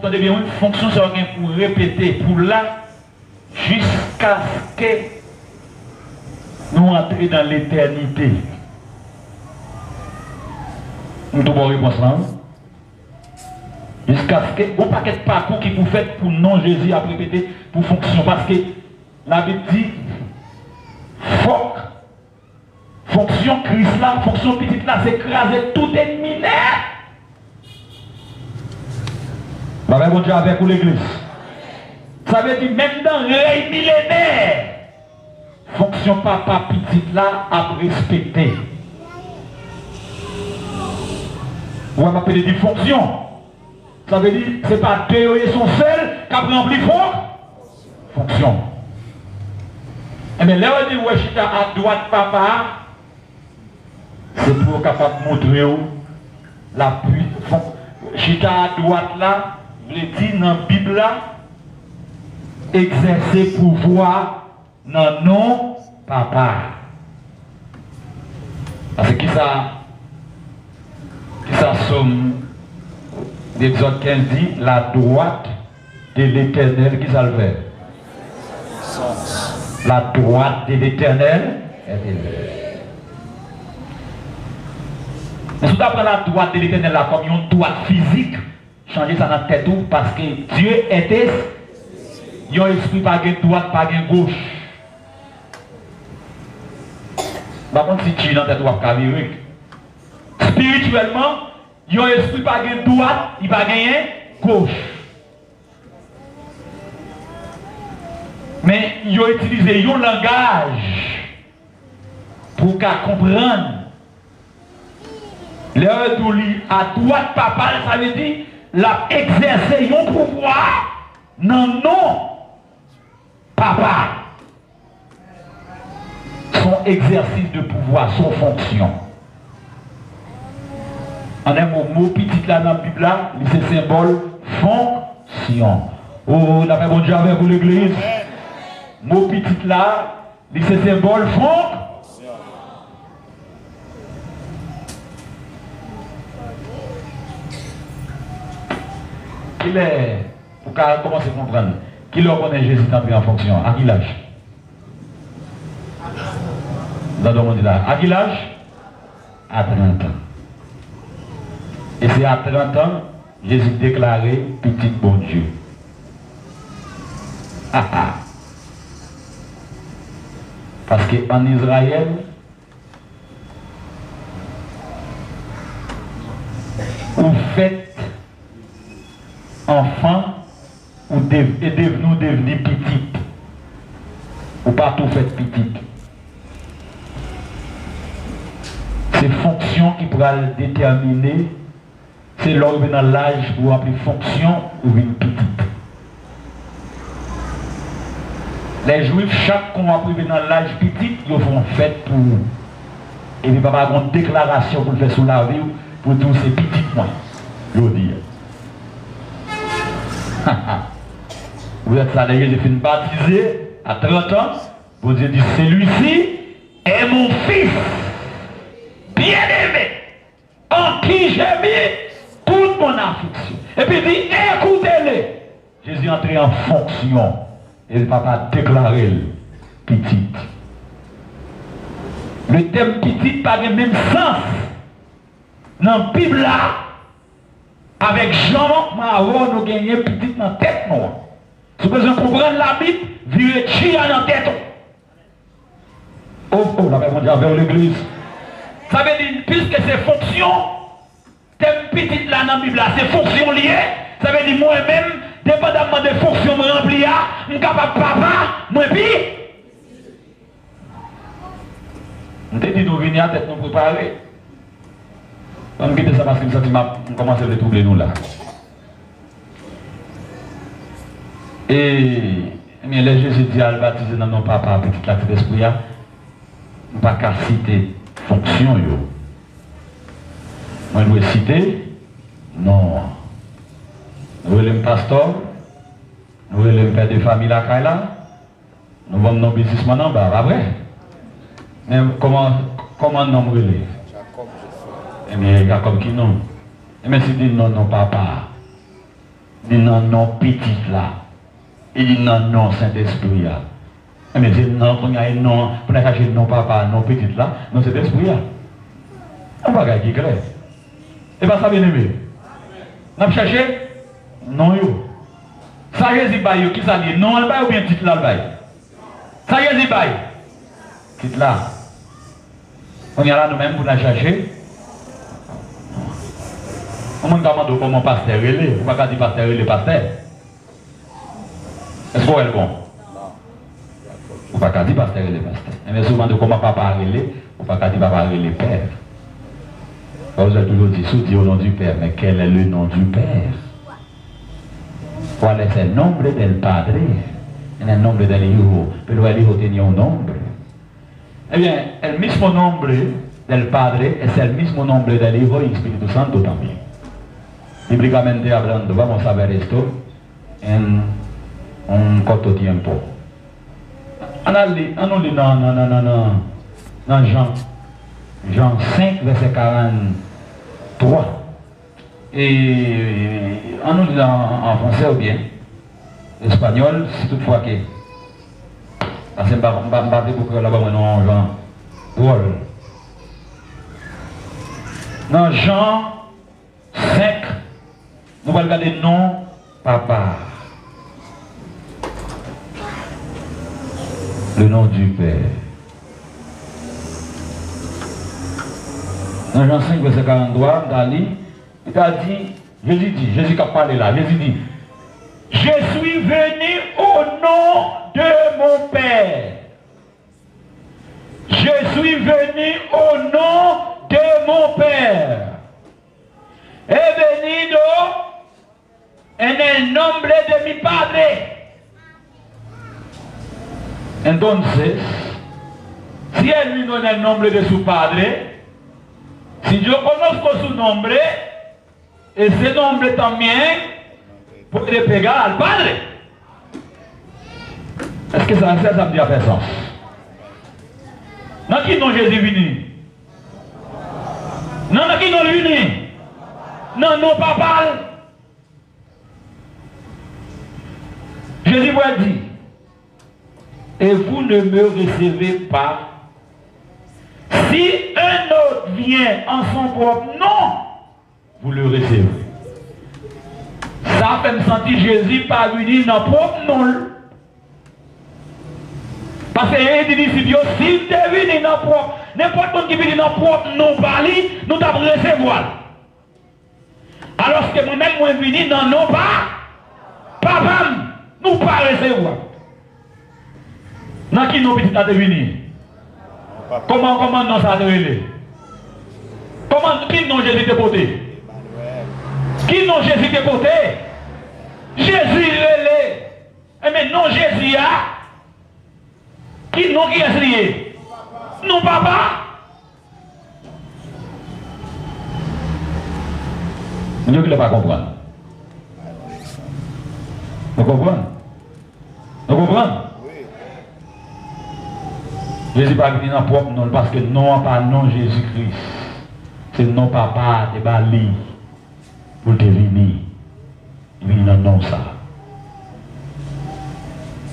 Une fonction ça pour répéter, pour là, jusqu'à ce que nous entrions dans l'éternité. Nous devons répondre là. Jusqu'à ce que, bon paquet de parcours qui vous faites pour non Jésus à répéter pour fonction. Parce que la Bible dit, fonction Christ là, fonction petite là, c'est écraser tout ennemi. Bah, bon Dieu avec l'église. Ça veut dire même dans le règne millénaire, fonction papa petite là à respecter. On va m'appeler des fonctions. Ça veut dire c'est pas deux et son seul qui a rempli fonction. Et bien là on dit ouais chita à droite papa, c'est pour capable montrer l'appui. Chita à droite là. Je dis dans la Bible là, exercer pouvoir dans non papa. Parce que qui ça somme d'Exode 15 dit la droite de l'Éternel qui ça le fait. La droite de l'Éternel est élevée. Mais si vous apprenez la droite de l'Éternel là comme une droite physique, changer ça dans la tête tout parce que Dieu était un esprit pas de droite, pas de gauche. Par contre, si tu es dans la tête, tu vas virer. Spirituellement, il y a un esprit pas de droite, il va gagner gauche. Mais il a utilisé un langage pour qu'à comprendre. L'heure d'où à droite, papa, ça veut dire la exercer un pouvoir non papa. Son exercice de pouvoir, son fonction. En un mot petit là dans la Bible là, c'est symbole fonction. Oh, la paix bon Dieu avec vous l'église. Mot petit là, c'est symbole fonction. Il est, pour commencer à comprendre, qui leur connaît Jésus entré en fonction? À quel âge? Dans le monde là. À quel âge? À 30 ans. Et c'est à 30 ans, Jésus déclaré petit bon Dieu. Parce qu'en Israël, vous faites enfant ou nous devenir petit. Ou pas tout fait petit. C'est fonction qui pourra le déterminer. C'est l'homme dans l'âge pour appeler fonction ou une petite. Les juifs, chaque qu'on va privé dans l'âge petit, ils vont fête pour. Et il va pas avoir une déclaration pour le faire sous la vie pour tous ces petits points. Je veux dire. Vous êtes salarié, j'ai fait une baptisée à 30 ans. Vous avez dit, celui-ci est mon fils bien-aimé, en qui j'ai mis toute mon affection. Et puis il dit, écoutez-les. Jésus est entré en fonction. Et le papa a déclaré petit. Le thème petit n'a pas le même sens. Dans la Bible là, avec Jean, Marot, nous gagnons petit dans la tête. Si vous besoin de comprendre la Bible, virez chia dans la tête. Oh, la Bible dit vers l'église. Ça veut dire, puisque c'est fonction, thème petit là dans la Bible là, c'est fonction liée, ça veut dire moi-même, dépendamment des fonctions que je remplis, je suis capable de papa, moi puis. On te dit nous venir à tête nous préparer. On me quitte ça parce que je commence à troubler nous là. Et mais les Jésus dit à le baptiser dans nos papas, petit la petite esprit, on ne pas qu'à citer fonction yo. Moi je dois citer, non. Nous sommes le pasteur, nous sommes le père de famille la Kaila, nous sommes nos businessmen en bas, pas vrai? Mais comment nous relève? Eh bien, Jacob qui non. Eh bien, si dit non, non, papa, dit non, non, petit là, il dit non, non, Saint-Esprit là. Eh bien, c'est non, pour non, pour ne cacher non, papa, non, petit là, non, Saint-Esprit là. On va gagner qui clair. Et bien, ça bien aimé. On va chercher? Non, yo. Ça Jésus bail, qui ça dit? Non, elle bail ou bien titre là, le bail? Ça Jésus bail. Titre là. On y a là nous-mêmes pour la chercher. On me demande comment pasteur est. On ne va pas dire pasteur est le pasteur. Est-ce que vous êtes bon? On ne va pas dire pasteur est le pasteur. Mais souvent, comment papa est, on ne va pas dire papa est le père. Vous avez toujours dit, sous-dit au nom du Père, mais quel est le nom du Père? ¿Cuál es el nombre del Padre? En el nombre del Hijo. Pero el Hijo tenía un nombre. Eh bien, el mismo nombre del Padre es el mismo nombre del Hijo y Espíritu Santo también. Bíblicamente hablando, vamos a ver esto en un corto tiempo. Non, Jean 5, verset 43. Et on nous dit en français ou bien espagnol, si toutefois que. Parce que je ne vais pas dire que là-bas, non, Jean. Drôle. Dans Jean 5, nous allons regarder non, papa. Le nom du Père. Dans Jean 5, verset 43, Dali, il a dit, Jésus qui a parlé là, Jésus dit, je suis venu au nom de mon Père. Je suis venu au nom de mon Père. He venido en el nombre de mi Padre. Entonces, si él vino en el nombre de su Padre, si yo conozco su nombre, ese nombre también puede pegar al Padre. Est-ce que ça me dit à personne? Dans qui nom Jésus venu? Non, dans qui nom lui venu? Non, non, papa. Jésus vous a dit, et vous ne me recevez pas. Si un autre vient en son propre nom, vous le recevez. pas fait me sentir Jésus pas venir dans propre nom. Parce que les disciples, s'il te venu dans propre, n'importe qui vient dans propre nom parler, nous t'avons recevoir. Alors que moi-même, moi venu dans non pas, nous pas recevoir. Dans qui nous petit à devenir? Comment non ça devait? Comment qui non Jésus te porté? Qui non Jésus te porté? Jésus le. Mais non Jésus a. Qui non qui est lié? Non papa. Nous ne pouvons pas comprendre. Vous comprenez? Vous comprenez? Jésus pas venu dans propre nom parce que non pas non Jésus-Christ. C'est non papa de Bali pour te venir. Il vient dans non ça.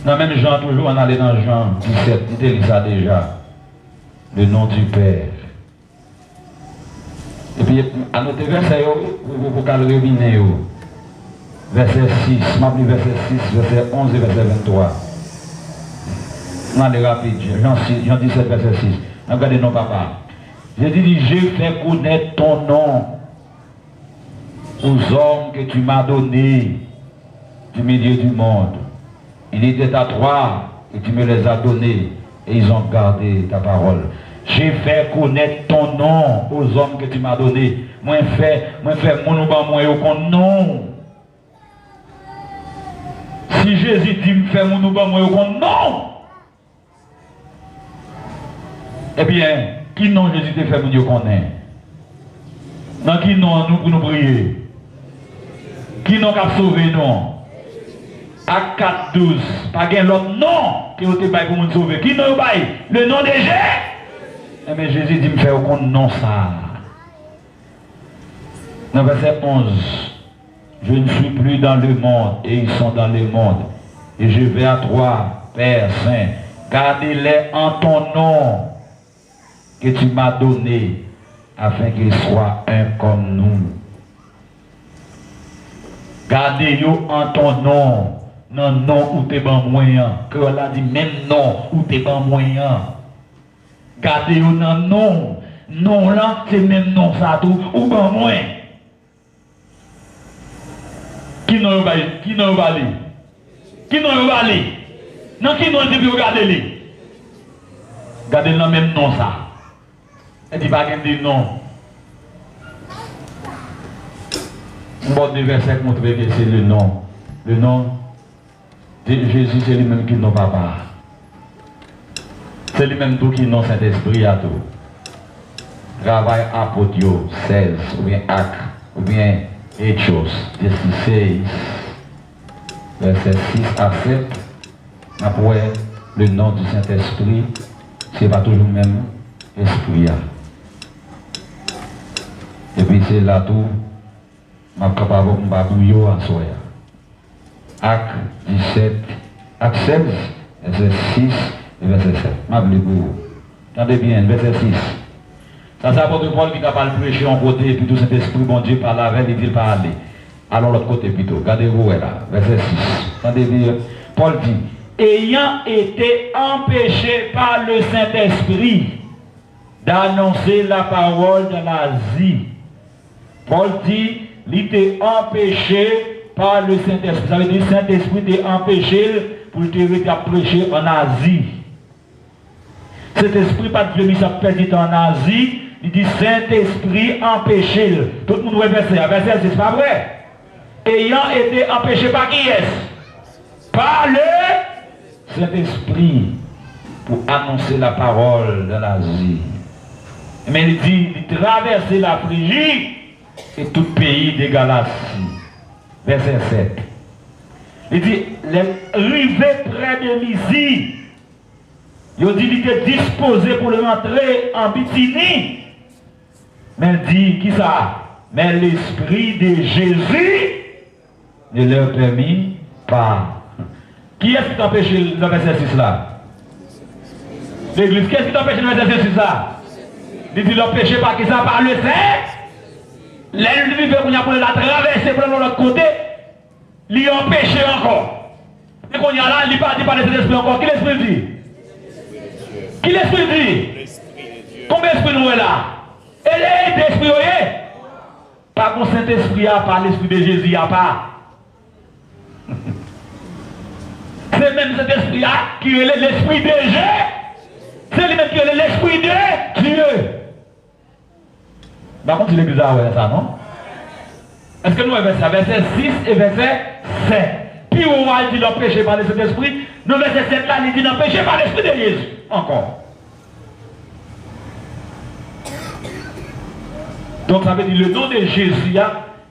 Dans même Jean, toujours on allait dans Jean 17, il te lit ça déjà. Le nom du Père. Et puis à notre verset, vous pouvez revenir. Verset 6, je m'appelle verset 6, verset 11 et verset 23. On allait rapide, Jean 17, verset 6. Regardez non papa. J'ai dit, j'ai fait connaître ton nom aux hommes que tu m'as donnés du milieu du monde. Il était à toi et tu me les as donnés et ils ont gardé ta parole. J'ai fait connaître ton nom aux hommes que tu m'as donnés. Moi fait mon nom non. Si Jésus dit me fait mon nom non. Eh bien, qui non Jésus te fait mon Dieu connaît? Dans qui non nous pour nous prier? Qui non qu'a sauvé non? Acte 4, 12. Pas gain l'autre nom qui vous te pour nous sauver. Qui non bail? Le nom de Jésus? Eh bien, Jésus dit me fait aucun nom ça. Dans verset 11. Je ne suis plus dans le monde et ils sont dans le monde. Et je vais à toi, Père Saint. Gardez-les en ton nom que tu m'as donné afin qu'ils soient un comme nous. Gardez-les en ton nom. Non, non, ou t'es ban moyen. Que on a dit même non, ou t'es ban moyen. Gardez-les dans non. Non là, c'est même non ça tout, ou ban moyen. Qui n'en va aller? Qui n'en va aller? Qui n'en va aller? Non, qui n'en va regarder-les? Gardez le même nom ça. Elle dit pas qu'elle dit non. Bon, des versets montrent que c'est le nom. Le nom de Jésus, c'est lui-même qui n'a pas. C'est lui-même tout qui n'a Saint-Esprit à tout. Travail apôtre 16, ou bien acte, ou bien Hechos 16, verset 6 à 7. Après, le nom du Saint-Esprit, c'est pas toujours le même esprit. Et puis c'est là tout, je suis capable de babouiller à soi. Acte 17, acte 16, verset 6 et verset 7. Attendez bien, verset 6. Ça c'est l'apôtre Paul qui est capable de prêcher en côté, et puis tout cet esprit, bon Dieu, par la veille, il dit pas aller. Alors l'autre côté plutôt, regardez-vous là, verset 6. Attendez bien, Paul dit, ayant été empêché par le Saint-Esprit d'annoncer la parole de l'Asie. Paul dit, il était empêché par le Saint-Esprit. Ça veut dire que le Saint-Esprit était empêché pour te prêcher en Asie. Cet esprit pas de mis à perdre en Asie. Il dit Saint-Esprit empêché. Tout le monde voit verset. Verset, c'est pas vrai. Ayant été empêché par qui est-ce? Par le Saint-Esprit pour annoncer la parole de l'Asie. Mais il dit, il traverser la Phrygie et tout pays de Galatie. Verset 7. Il dit, les rivés près de Mysie. Il dit, il était disposé pour le rentrer en Bithynie. Mais il dit, qui ça? Mais l'esprit de Jésus ne leur permit pas. Qui est-ce qui t'empêche le verset 6 là? L'église, qu'est-ce qui t'empêche le verset 6 là? Il dit, l'empêcher par qui ça? Par le Saint. L'ennemi veut qu'on a pour la traverser pour l'autre côté. il est empêché encore. Et qu'on y a là, il ne parle pas de cet esprit encore. Qui l'esprit dit? Qui l'esprit dit? Combien d'esprit nous est là? Et l'esprit, pas mon Saint-Esprit, pas l'esprit de Jésus, il n'y a pas. C'est même cet esprit qui est l'esprit de Dieu. C'est lui-même qui est l'esprit de Dieu. Par contre, il est bizarre, ça, non? Est-ce que nous avons verset 6 et verset 7? Puis on va dire l'empêché par l'esprit d'esprit. Nous, verset 7 là, il dit l'empêché par l'esprit de Jésus. Encore. Donc ça veut dire le nom de Jésus,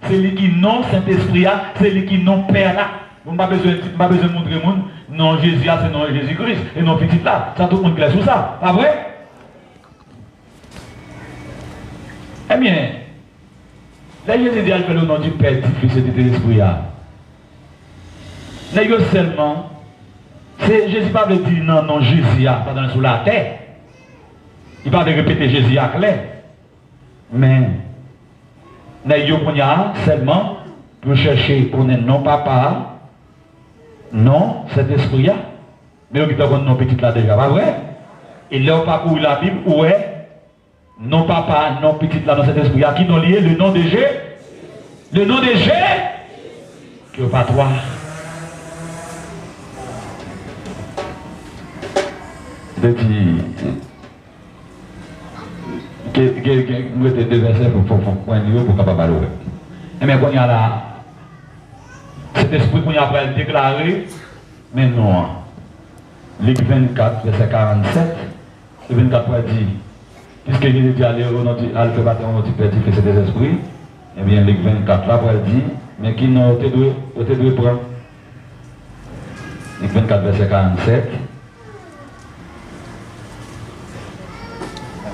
c'est lui qui non Saint-Esprit, c'est lui qui non Père là. Vous n'avez pas besoin de montrer le monde. Non, Jésus, c'est non Jésus-Christ. Et non petit là. Ça, tout le monde clair sur ça. Pas vrai? Eh bien, là, Jésus dit le nom du Père, du Fils et de l'Esprit. Là, seulement, Jésus pas veut dire non, non, Jésus, pendant sur la terre. Il va répéter Jésus à clair. Mais, là, il y a seulement pour chercher pour non papa. Non, cet esprit-là. Mais on a non petit là déjà, pas vrai? Et là, on pas pour la Bible, où est non papa, non petit là dans cet esprit-là, qui nous lié le nom de Jésus. Le nom de Jésus, qui est pas toi. Je dis, vous êtes deux versets pour capable parler. Mais quand il y a là, cet esprit qu'on a après déclaré, mais non. Luc 24, verset 47, le 24 dit, puisque Jésus dit aller faire battre notre Père du Fils et des esprits, eh bien Luc 24 là, il dit, mais qui n'a pas de prendre. Luc 24, verset 47.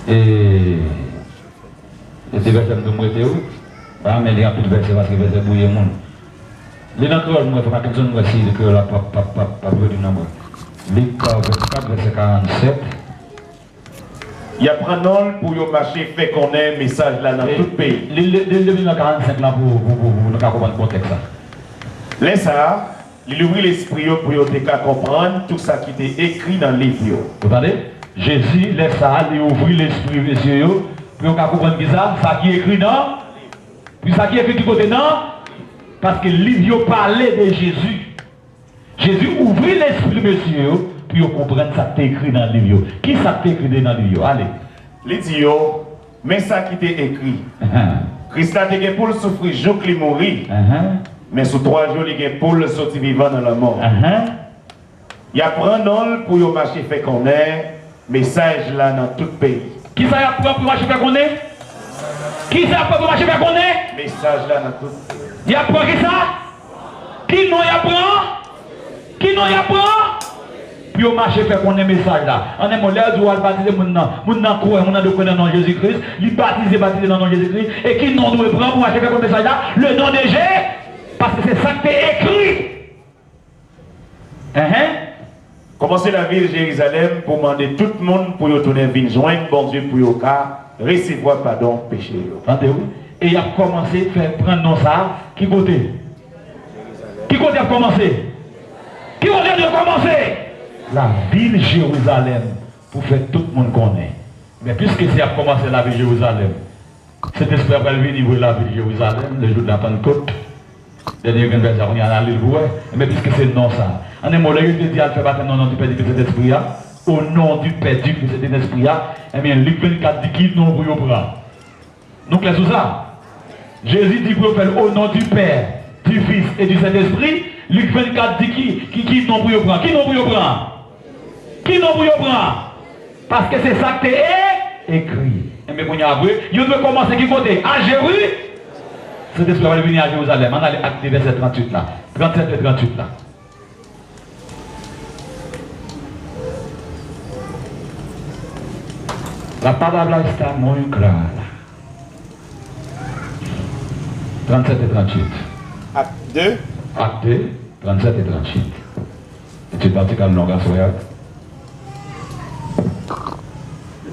Et c'est verset de Moïse, mais il y a plus de versets parce que verset bouillé monde. Les naturels, moi, il faut que quelqu'un me dise que la pas du nombre. Luc 24, verset 47. Il y a prenant pour y marcher, fait qu'on ait un message là dans tout le pays. Le 45 là pour nous comprendre le contexte. Laisse ça, il ouvre l'esprit pour y comprendre tout ça qui était écrit dans le livre. Vous entendez? Jésus laisse ça, il ouvre l'esprit messieurs pour comprendre ça qui est écrit dans. Puis ça qui est écrit du côté non. Parce que le livre parlait de Jésus. Jésus ouvrit l'esprit, monsieur, pour comprendre ça qui est écrit dans le livre. Qui ça qui est écrit dans le livre? Allez. Les dit, mais ça qui était écrit. Christ a été pour le souffrir, jour qu'il mourit. Mais sous 3 jours, il est pour le sortir vivant dans la mort. Il y a pris pour y marcher, fait qu'on ait message là dans tout le pays. Qui ça y a pris pour marcher, fait qu'on ait? Qui ça a pris pour marcher, fait qu'on ait? Message là dans tout le pays. Il y a pas qui ça? Qui non y apprend? Qui non y apprend? Puis au marché fait qu'on ait message là. On est l'air où on baptiser mon nom. Mon nom quoi? Mon nom de connaître dans Jésus-Christ. Il baptiser dans le nom de Jésus-Christ. Et qui non nous prend pour marcher fait qu'on message là? Le nom de Jésus. Parce que c'est ça qui est écrit. Commencez la ville de Jérusalem pour demander tout le monde pour y retourner venir joindre bon Dieu pour y recevoir pardon péché. Entendez-vous? Et il a commencé à faire prendre non ça. Qui côté? Qui côté a commencé? Qui côté a commencé? La ville de Jérusalem. Pour faire tout le monde connaître. Mais puisque c'est a commencé la ville de Jérusalem, cet esprit va venir pour la ville de Jérusalem, le jour de la Pentecôte. Dernier verset, on y a allé le voir. Mais puisque c'est non ça. En un mot, là, il dit à faire battre non du Père du Fils et de l'Esprit. Au nom du Père du Fils et de l'Esprit. Eh bien, Luc 24 dit qui non pour y prendre. Donc, là, tout ça. Jésus dit pour faire au nom du Père, du Fils et du Saint-Esprit. Luc 24 dit qui non pour y prendre. Qui non pour y prendre? Qui non pour y prendre? Parce que c'est ça qui est écrit. Mais quand il y a vrai, il veut commencer qui côté? À Jérusalem. Cet esprit va venir à Jérusalem. On a les actes verset 38 là. 37 et 38 là. La parole está muy clara. 37 et 38. Acte 2. Acte 2, 37 et 38. C'est une partie comme longue à soir.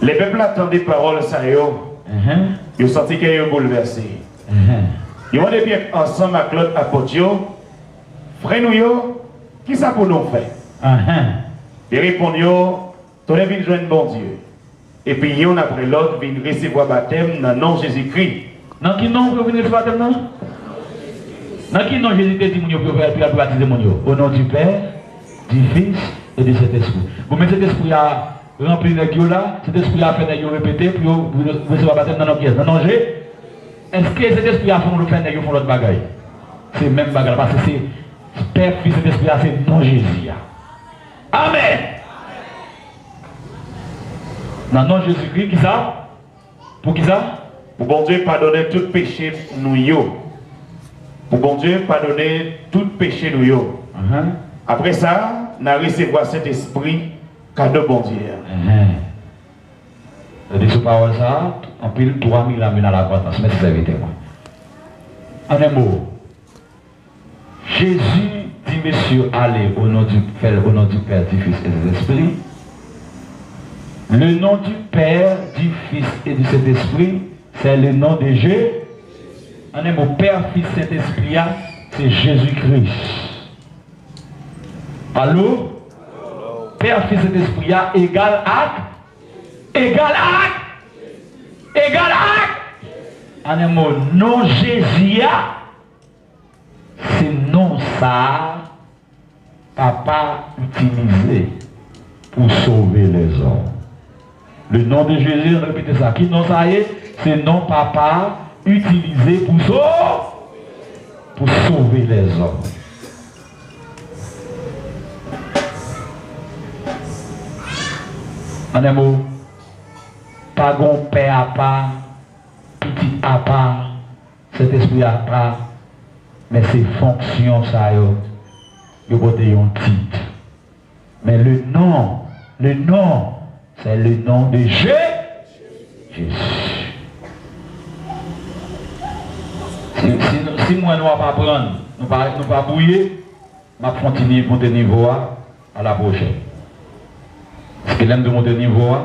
Les peuples attendaient paroles ça ils ont senti qu'ils sont bouleversés. Ils ont bien ensemble avec l'autre apôtre frère nous, qui ça pour nous faire? Ils répondent, tu es venu joindre bon Dieu. Et puis, y'en après l'autre, vient recevoir baptême dans le nom de Jésus-Christ. Dans qui nom vous venez recevoir baptême, non? Dans qui nom Jésus-Christ dit, vous pouvez baptiser mon Dieu? Au nom du Père, du Fils et de cet esprit. Vous mettez cet esprit à remplir les gueux là, cet esprit à faire les gueux répéter, puis vous recevez baptême dans nos pièces. Dans nos jeux, est-ce que cet esprit à faire le faire les gueux font l'autre bagaille? C'est le même bagaille, parce que c'est Père, Fils et esprit, c'est non Jésus. Amen. Dans le nom de Jésus-Christ, qui ça? Pour qui ça? Pour bon Dieu pardonner tout péché nous yo. Pour bon Dieu pardonner tout péché nous yo. Après ça, nous recevoir cet esprit cadeau bon Dieu. C'est sur parole ça, en pile 3000 ans dans la croissance, mais c'est vérité moi. En un mot, Jésus dit, monsieur, allez au nom du Père, du Fils et de l'Esprit. Le nom du Père, du Fils et de cet esprit, c'est le nom de Jésus. En un mot, Père, Fils, cet esprit, c'est Jésus-Christ. Allô? Père, Fils et esprit, égal acte. Égal acte. Égal acte. En un mot, non Jésus, c'est non ça, papa utilisé pour sauver les hommes. Le nom de Jésus, répétez ça. Qui non ça y est? C'est non papa utilisé pour sauver les hommes. En un mot, pas grand père à part, petit à part, cet esprit à part, mais ses fonctions, ça y est, il y a un titre. Mais le nom, c'est le nom de Jésus. Si moi nous ne pas prendre, nous ne pas bouiller, je vais continuer de monter niveau à la prochaine. Est-ce qu'il aime de monter niveau?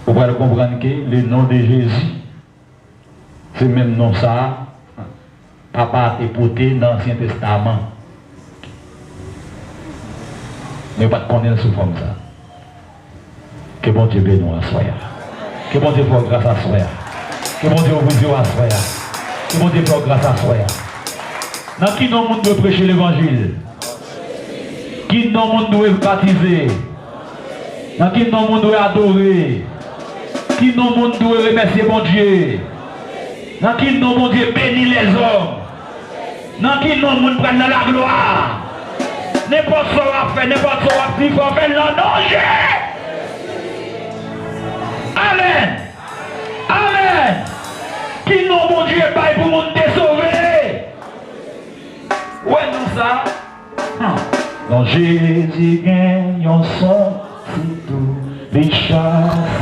Vous pouvez comprendre que le nom de Jésus, c'est même nom ça, papa a été porté dans l'Ancien Testament. Mais pas de connaître sous forme ça. Que bon Dieu bénisse à soi. Que bon Dieu fasse grâce à soi. Que bon Dieu vous à soi. Que bon Dieu fasse grâce à soi. Dans qui non monde doit prêcher l'évangile? Qui non monde doit baptiser? Dans qui non monde doit adorer? Qui non monde doit remercier mon Dieu? Dans qui non mon Dieu bénit les hommes? Dans qui non monde prend dans la gloire? N'importe ce qu'on va faire, n'importe ce qu'on va dire, il faut faire le danger. Amen. Amen. Qui non mon Dieu paye pour monde te sauver? Ouais, non ça. Dans Jésus gagne en son tout les chasses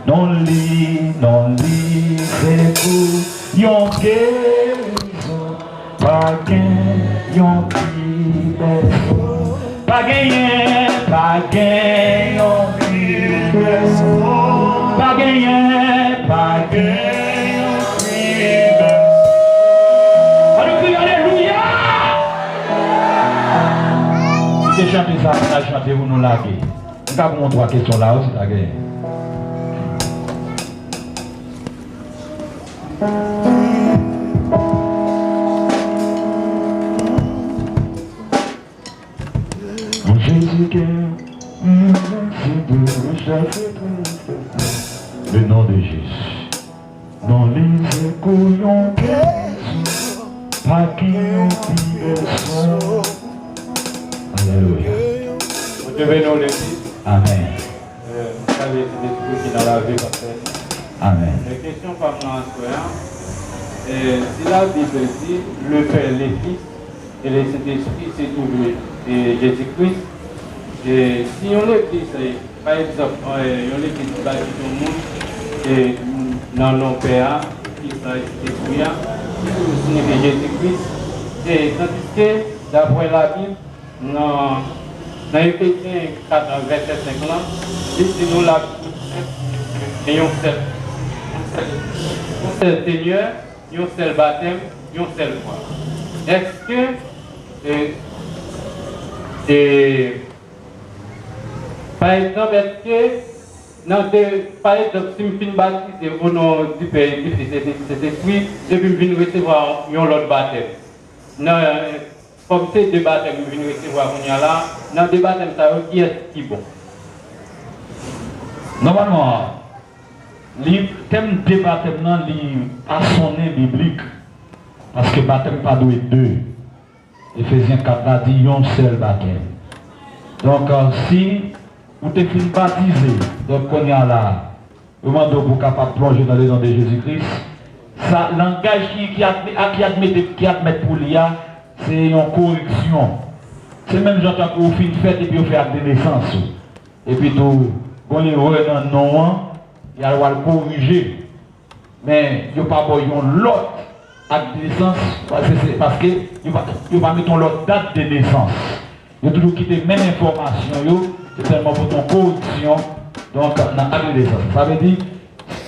non lit, c'est pour yon guérison, pas gain, yon libération, pas gain, yon libération, pas gain, yon libération. Alléluia! Si tu chantes ça, on a chanté ou nous laguer. On va vous montrer la question là aussi, la guerre. Le nom de Jésus. Dans les écoulons, pas qui ont pris son. Alléluia. Vous devez nous le dire. Amen. Vous savez, c'est des trucs qui dans la vie comme ça. Amen. La question par moi si la Bible dit le Père, les Fils et le Saint-Esprit, c'est tout et Jésus-Christ. Et si on l'église, par exemple, on l'église bâtie dans le monde, et dans nos Père, qui sont Esprit, qui signifie Jésus-Christ, et tandis que, d'après la Bible, dans Éphésiens 4, verset 50, dit que nous l'avons et un seul Seigneur, un seul baptême une seule fois. Est-ce que par exemple, est-ce que par exemple, si je suis baptisé au nom du Père et du Fils et du Saint-Esprit, et puis je viens recevoir un autre baptême, comme c'est deux baptêmes que je viens recevoir là, dans deux baptêmes, ça qui est qui bon? Normalement, le thème de baptême est à son nez biblique. Parce que le baptême pas doit être deux. Éphésiens 4 a dit un seul baptême. Donc, si vous êtes fini baptisé, donc on y a là, vous demandez pour capable plonger dans le nom de Jésus-Christ, ça, langage qui admet pour l'IA, c'est une correction. C'est même genre que vous finissez fête et puis vous faites des naissances. Et puis tout, on est heureux dans le nom, il y a le corriger. Mais il n'y a pas l'autre acte de naissance parce que il va mettre l'autre date de naissance. Il y a toujours quitté même information, c'est seulement pour ton correction, donc dans l'acte de naissance. Ça veut dire,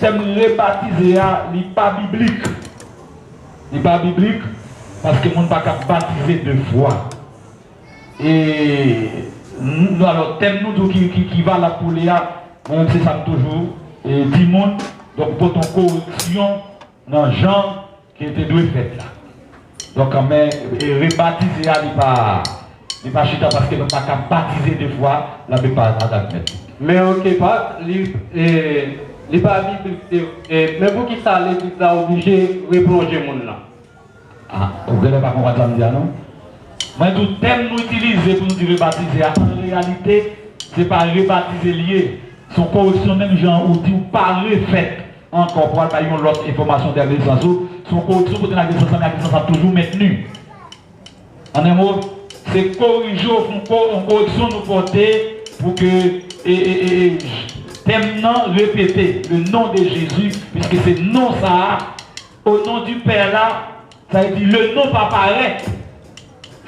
thème rebaptisé, il n'est pas biblique. Il n'est pas biblique parce que le monde n'est pas capable de baptiser deux fois. Et nous, alors, thème nous qui va là pour les même c'est ça toujours, et 10 monde, donc pour ton correction dans Jean qui était doué fait là. Donc, mais rebaptiser, il n'est pas chita parce que nous ne pouvons pas baptiser deux fois, là, il ne peut pas admettre. Mais ok, pas, les pas biblique, mais pour qui ça, l'église a obligé de replonger le monde là? Ah, vous ne voulez pas qu'on va dire non? Mais tout thème nous utilisons pour nous dire rebaptiser, en réalité, ce n'est pas rebaptiser lié. Son correction, même genre, ou dit ou pas refait encore pour avoir une autre information de la naissance. Son correction pour la naissance a toujours maintenu. En un mot, c'est corriger, en correction nous porter pour que thème non répété, le nom de Jésus, puisque c'est non ça, au nom du Père là, ça veut dire le nom pas paraît.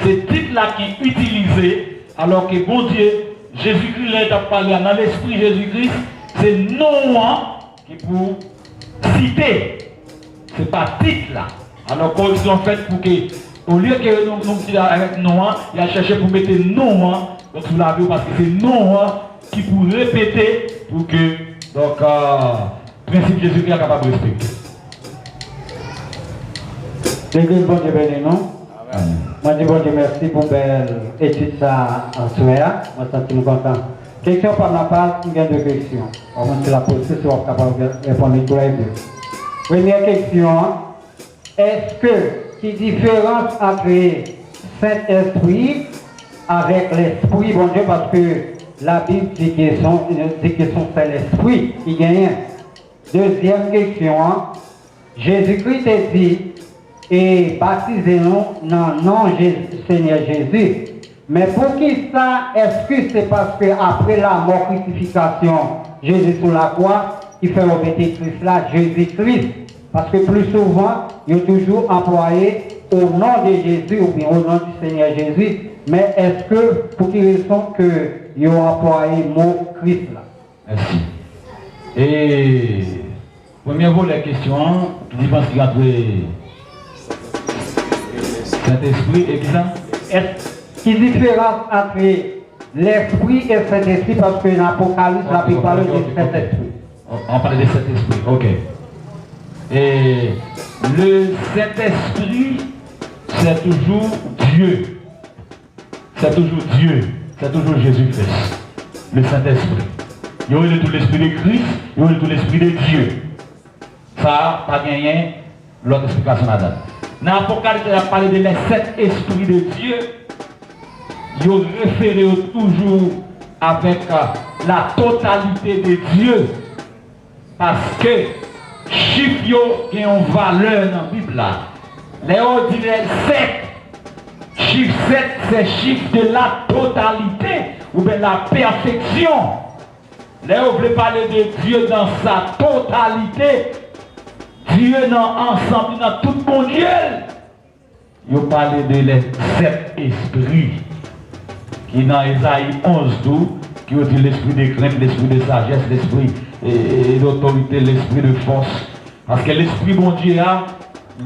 C'est titre là qui est utilisé, alors que bon Dieu, Jésus-Christ a parlé dans l'esprit Jésus-Christ, c'est non qui pour citer. C'est pas titre là. Alors qu'ils ont fait pour que, au lieu que nous disons avec non, il a cherché pour mettre non, donc vous l'avez parce que c'est non qui pour répéter pour que, donc, principe Jésus-Christ est capable de respecter. L'église, bon Dieu béni, non? Moi, je dis bon Dieu merci pour belle étude ça en soir. Moi, je suis content. Question par ma part, il y a deux questions. On va se la poser si on est capable de répondre tous les deux. Première question, est-ce que qui différence entre Saint-Esprit avec l'Esprit, bon Dieu, parce que la Bible dit que c'est l'Esprit qui gagne. Deuxième question, Jésus-Christ a dit, et baptisez-nous dans le nom du Seigneur Jésus. Mais pour qui ça, est-ce que c'est parce qu'après la mort, crucifixion, Jésus sur la croix, il fait remettre Christ là, Jésus-Christ? Parce que plus souvent, il est toujours employé au nom de Jésus ou bien au nom du Seigneur Jésus. Mais est-ce que, pour qui raison que ils ont employé le mot Christ là? Merci. Et, première fois, la question, je pense qu'il y a Saint-Esprit, exemple. Quelle différence entre l'Esprit et Saint-Esprit, parce que l'Apocalypse, la Bible parle de Saint-Esprit. On parle de Saint-Esprit, ok. Et le Saint-Esprit, c'est toujours Dieu. C'est toujours Dieu. C'est toujours Jésus-Christ. Le Saint-Esprit. Il y a tout l'Esprit de Christ, il y a tout l'Esprit de Dieu. Ça, pas gagné l'autre explication là-dedans. Dans l'Apocalypse, il a parlé de les 7 esprits de Dieu. Il référé toujours avec la totalité de Dieu. Parce que chiffre ont une valeur dans la Bible. Les ordinaires 7. Chiffre 7, c'est chiffre de la totalité ou bien la perfection. Là, on veut parler de Dieu dans sa totalité. Dieu dans ensemble, dans tout mon Dieu. Il parle de les 7 esprits. Qui dans Ésaïe 11:12, qui ont dit l'esprit de crainte, l'esprit de sagesse, l'esprit d'autorité, l'esprit de force. Parce que l'esprit bon Dieu a,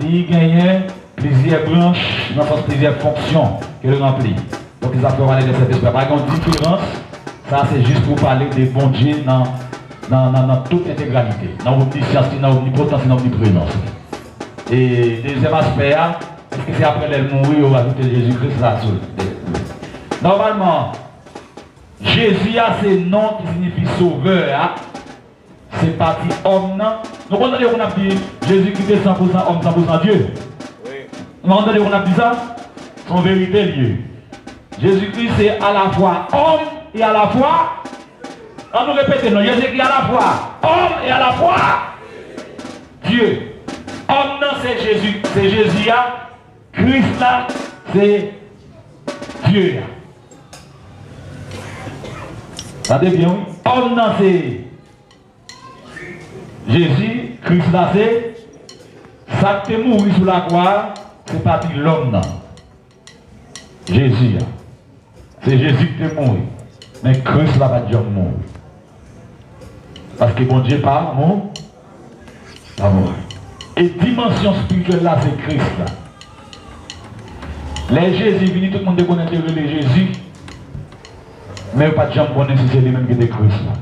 il gagne plusieurs branches, dans plusieurs fonctions qu'elle remplit. Donc, ils appellent parler de cet esprit. Par contre, différence, ça c'est juste pour parler des bons dieux dans toute intégralité, dans l'omniscience, dans l'omnipotence, dans l'omniprésence. Et deuxième aspect, est-ce que c'est après elle mourir ou ajouter Jésus-Christ là-dessus? Normalement, Jésus a ce nom qui signifie sauveur. C'est parti homme. Donc on a dit qu'on a dit Jésus-Christ est 100% homme, 100% Dieu. Oui. On a dit qu'on a dit ça. Son vérité lieu. Jésus-Christ c'est à la fois homme et à la fois. On nous répète, non, Jésus-Christ à la fois homme et à la fois Dieu. Homme non c'est Jésus, c'est Jésus là. Christ là, c'est Dieu là. Ça devient oui. Homme non c'est Jésus, Christ là c'est ça qui est mort sur la croix, c'est parti l'homme là. Jésus là. C'est Jésus qui est mort. Mais Christ là va jamais mourir. Parce que bon Dieu pas mort. Pas mort. Et dimension spirituelle là, c'est Christ là. Les Jésus viennent, tout le monde connaît les Jésus. Mais pas de gens connaissent si c'est les mêmes que des Christ là.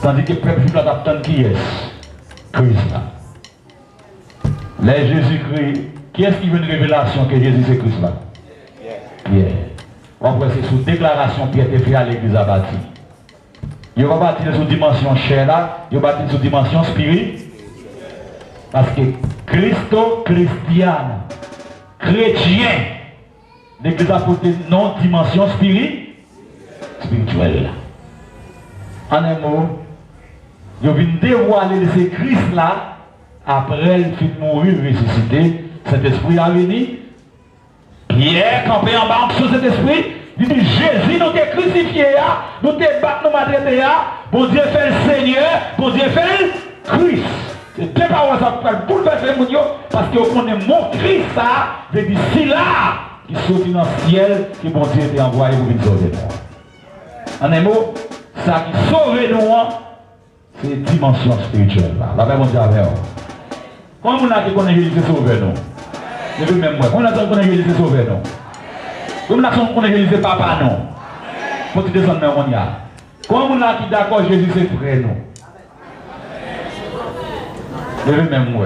Tandis que le peuple juif là attend qui est Christ là. Les Jésus-Christ, qui est-ce qui veut une révélation que Jésus c'est Christ là? Pierre. Après c'est sous déclaration Pierre est fait à l'église à bâtir. Il va bâtir sous dimension chair là, il va bâtir sous dimension spirituelle. Parce que Christo-Christiane, chrétien, l'église a porté non dimension spirituelle. En un mot, il vient dévoiler ce Christ là, après il fit mourir, ressuscité, cet esprit a venu. Pierre, campé en bas sur cet esprit, il dit Jésus, nous t'es crucifié, nous t'es battu, nous maltraité, bon Dieu fait le Seigneur, bon Dieu fait le Christ. C'est deux paroles qui peuvent bouleverser les gens parce qu'on est mon Christ, ça veut dire si là, qui saute dans le ciel, que bon Dieu était envoyé pour nous sauver. En un mot, ça qui sauve nous, c'est une dimension spirituelle. La Bible dit avec nous. Comment on a dit qu'on est Jésus sauvé nous? C'est même moi. Comment on a dit qu'on est Jésus sauvé nous? Comment on a dit qu'on est Jésus papa nous? Faut que tu descendes même on y a. Comment on a dit d'accord Jésus c'est frère nous? Levez même moi.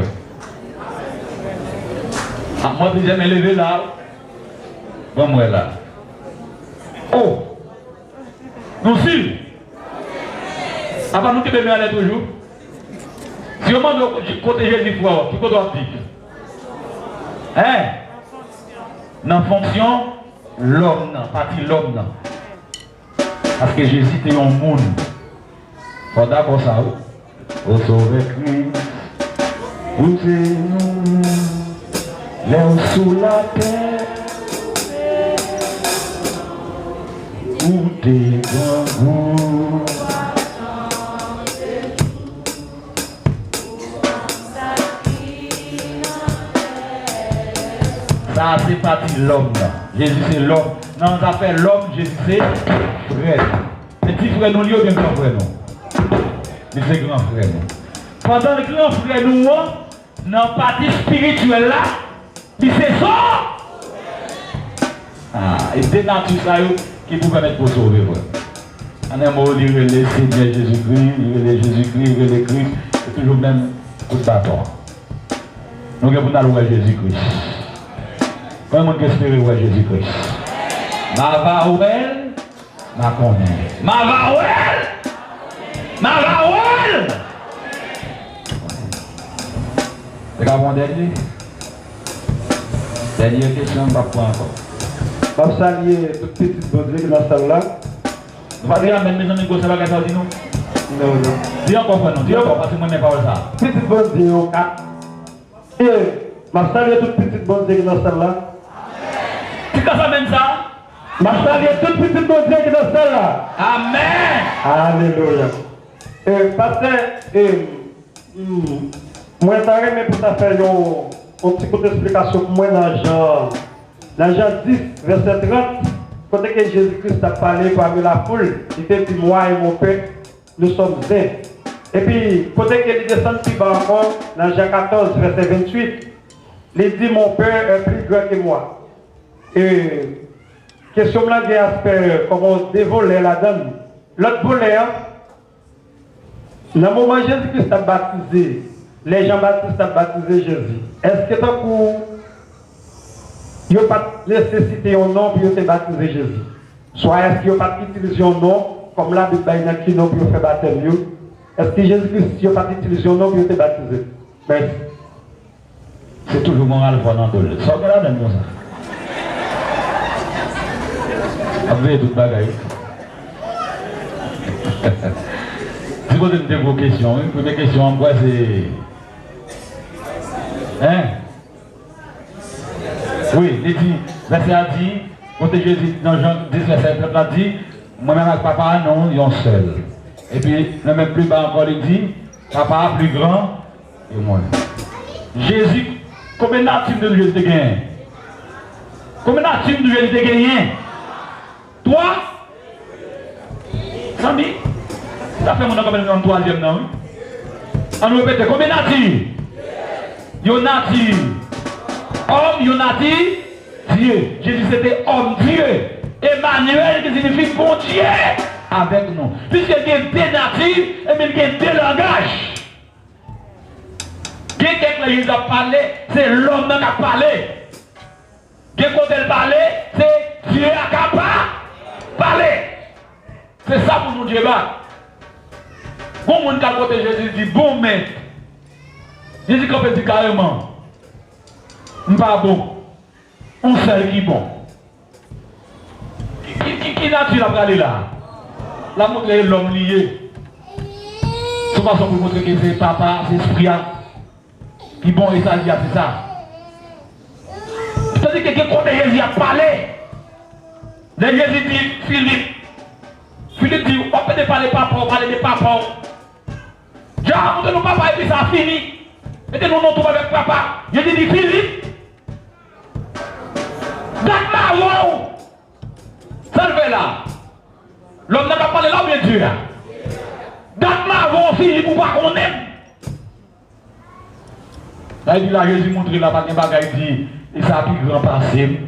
Ah, moi, je vais me lever là. Bon, moi là. Oh! Nous si. Avant nous qui devons aller toujours. Si on demande de protéger les fois, qui peut doit dire? Hein? Dans fonction, l'homme, partie l'homme. Parce que Jésus était un monde. Faut d'abord ça. Au sauver Christ. Où c'est nous, l'air sous la terre, où t'es dans vous. Ça c'est parti l'homme. Jésus c'est l'homme. Dans l'affaire l'homme, Jésus c'est frère. Petit frère nous, bien grand frère nous. Mais c'est grand frère nous. Pendant le grand frère nous, dans la partie spirituelle là, il c'est ça. Ah, et c'est nature ça qui vous permet de sauver. En un mot, il relève le Seigneur Jésus-Christ, il relève Jésus-Christ, il relève Christ, c'est toujours même coup de bâton. Nous avons voir Jésus-Christ. Comment on peut espérer voir Jésus-Christ? Ma vaouel, ma connaît. Ma vaouel, ma vaouel. C'est mon dernier. Dernière question, on va prendre encore. Je vais saluer toute petite bonne qui est dans cette salle-là. Vous allez amener mes amis, ça va dire nous? Non, non. Dis encore, non, dis encore, parce que moi, je n'ai pas ça. Petite bonne Dieu, et je vais saluer toute petite bonne qui est dans cette salle-là. Tu as ça même ça? Je vais saluer toute petite bonne qui est dans cette salle-là. Amen. Alléluia. Pasteur, moi, je vais pour faire une petite explication pour moi dans Jean 10, verset 30. Quand Jésus-Christ a parlé parmi la foule, il dit moi et mon Père, nous sommes un. Et puis, quand il descend plus bas encore, dans Jean 14, verset 28, Il dit mon Père est plus grand que moi. Et question là, il y a aspect comment dévoler la donne. L'autre volet, dans le moment où Jésus-Christ a baptisé, les Jean-Baptiste a baptisé Jésus. Est-ce que tant qu'ils n'ont pas nécessité un nom pour baptiser Jésus? Soit est-ce qu'ils n'ont pas utilisé un nom, comme là, il y a qui n'ont pas fait baptême? Est-ce que Jésus-Christ n'a pas utilisé un nom pour baptiser? Merci. C'est toujours mon alpha dans le ça. Ça, là, dans ça. Avez toute bagaille. Si vous avez vos questions, une première question, en quoi c'est. Hein? Oui, il dit, verset a dit, quand Jésus dans Jean 10, verset 30 a dit, moi-même avec papa, non, ils sont seuls. Et puis, même plus bas encore, il dit, papa plus grand et moi. Jésus, combien de natures de Jésus te gagne? Combien de natures de Jésus te gagne? Toi? Samy? Ça fait mon nom comme un troisième nom. On nous répète, combien de natures? Yon nature. Homme, yon nature. Dieu. Jésus c'était homme Dieu. Emmanuel qui signifie bon Dieu avec nous. Puisqu'il y a deux natures, et même il y a deux langages. Quelqu'un qui Jésus a parlé, c'est l'homme qui a parlé. Quelqu'un qui a parlé, c'est Dieu qui a parlé. C'est ça pour nous débattre. Bon monde qui a côté Jésus dit bon maître. Jésus quand dit carrément, pas bon, on sait qui bon. Qui nature a parlé là? La montrer l'homme lié. C'est façon pour montrer que c'est papa, c'est esprit qui bon et ça c'est ça. C'est-à-dire que quelqu'un quand Jésus a parlé, Jésus dit Philippe dit, on peut parler papa, on parler de papa. Déjà, on nous papa et puis ça a fini. Mettez-nous non tout avec papa. Je dis Philippe. D'accord, wow. Ça le fait là. L'homme n'a pas parlé là, bien sûr. D'accord, wow, Philippe, ou pas qu'on aime. Là, il dit là, Jésus montre là, pas de bagaille, il dit, et ça a plus grand passé.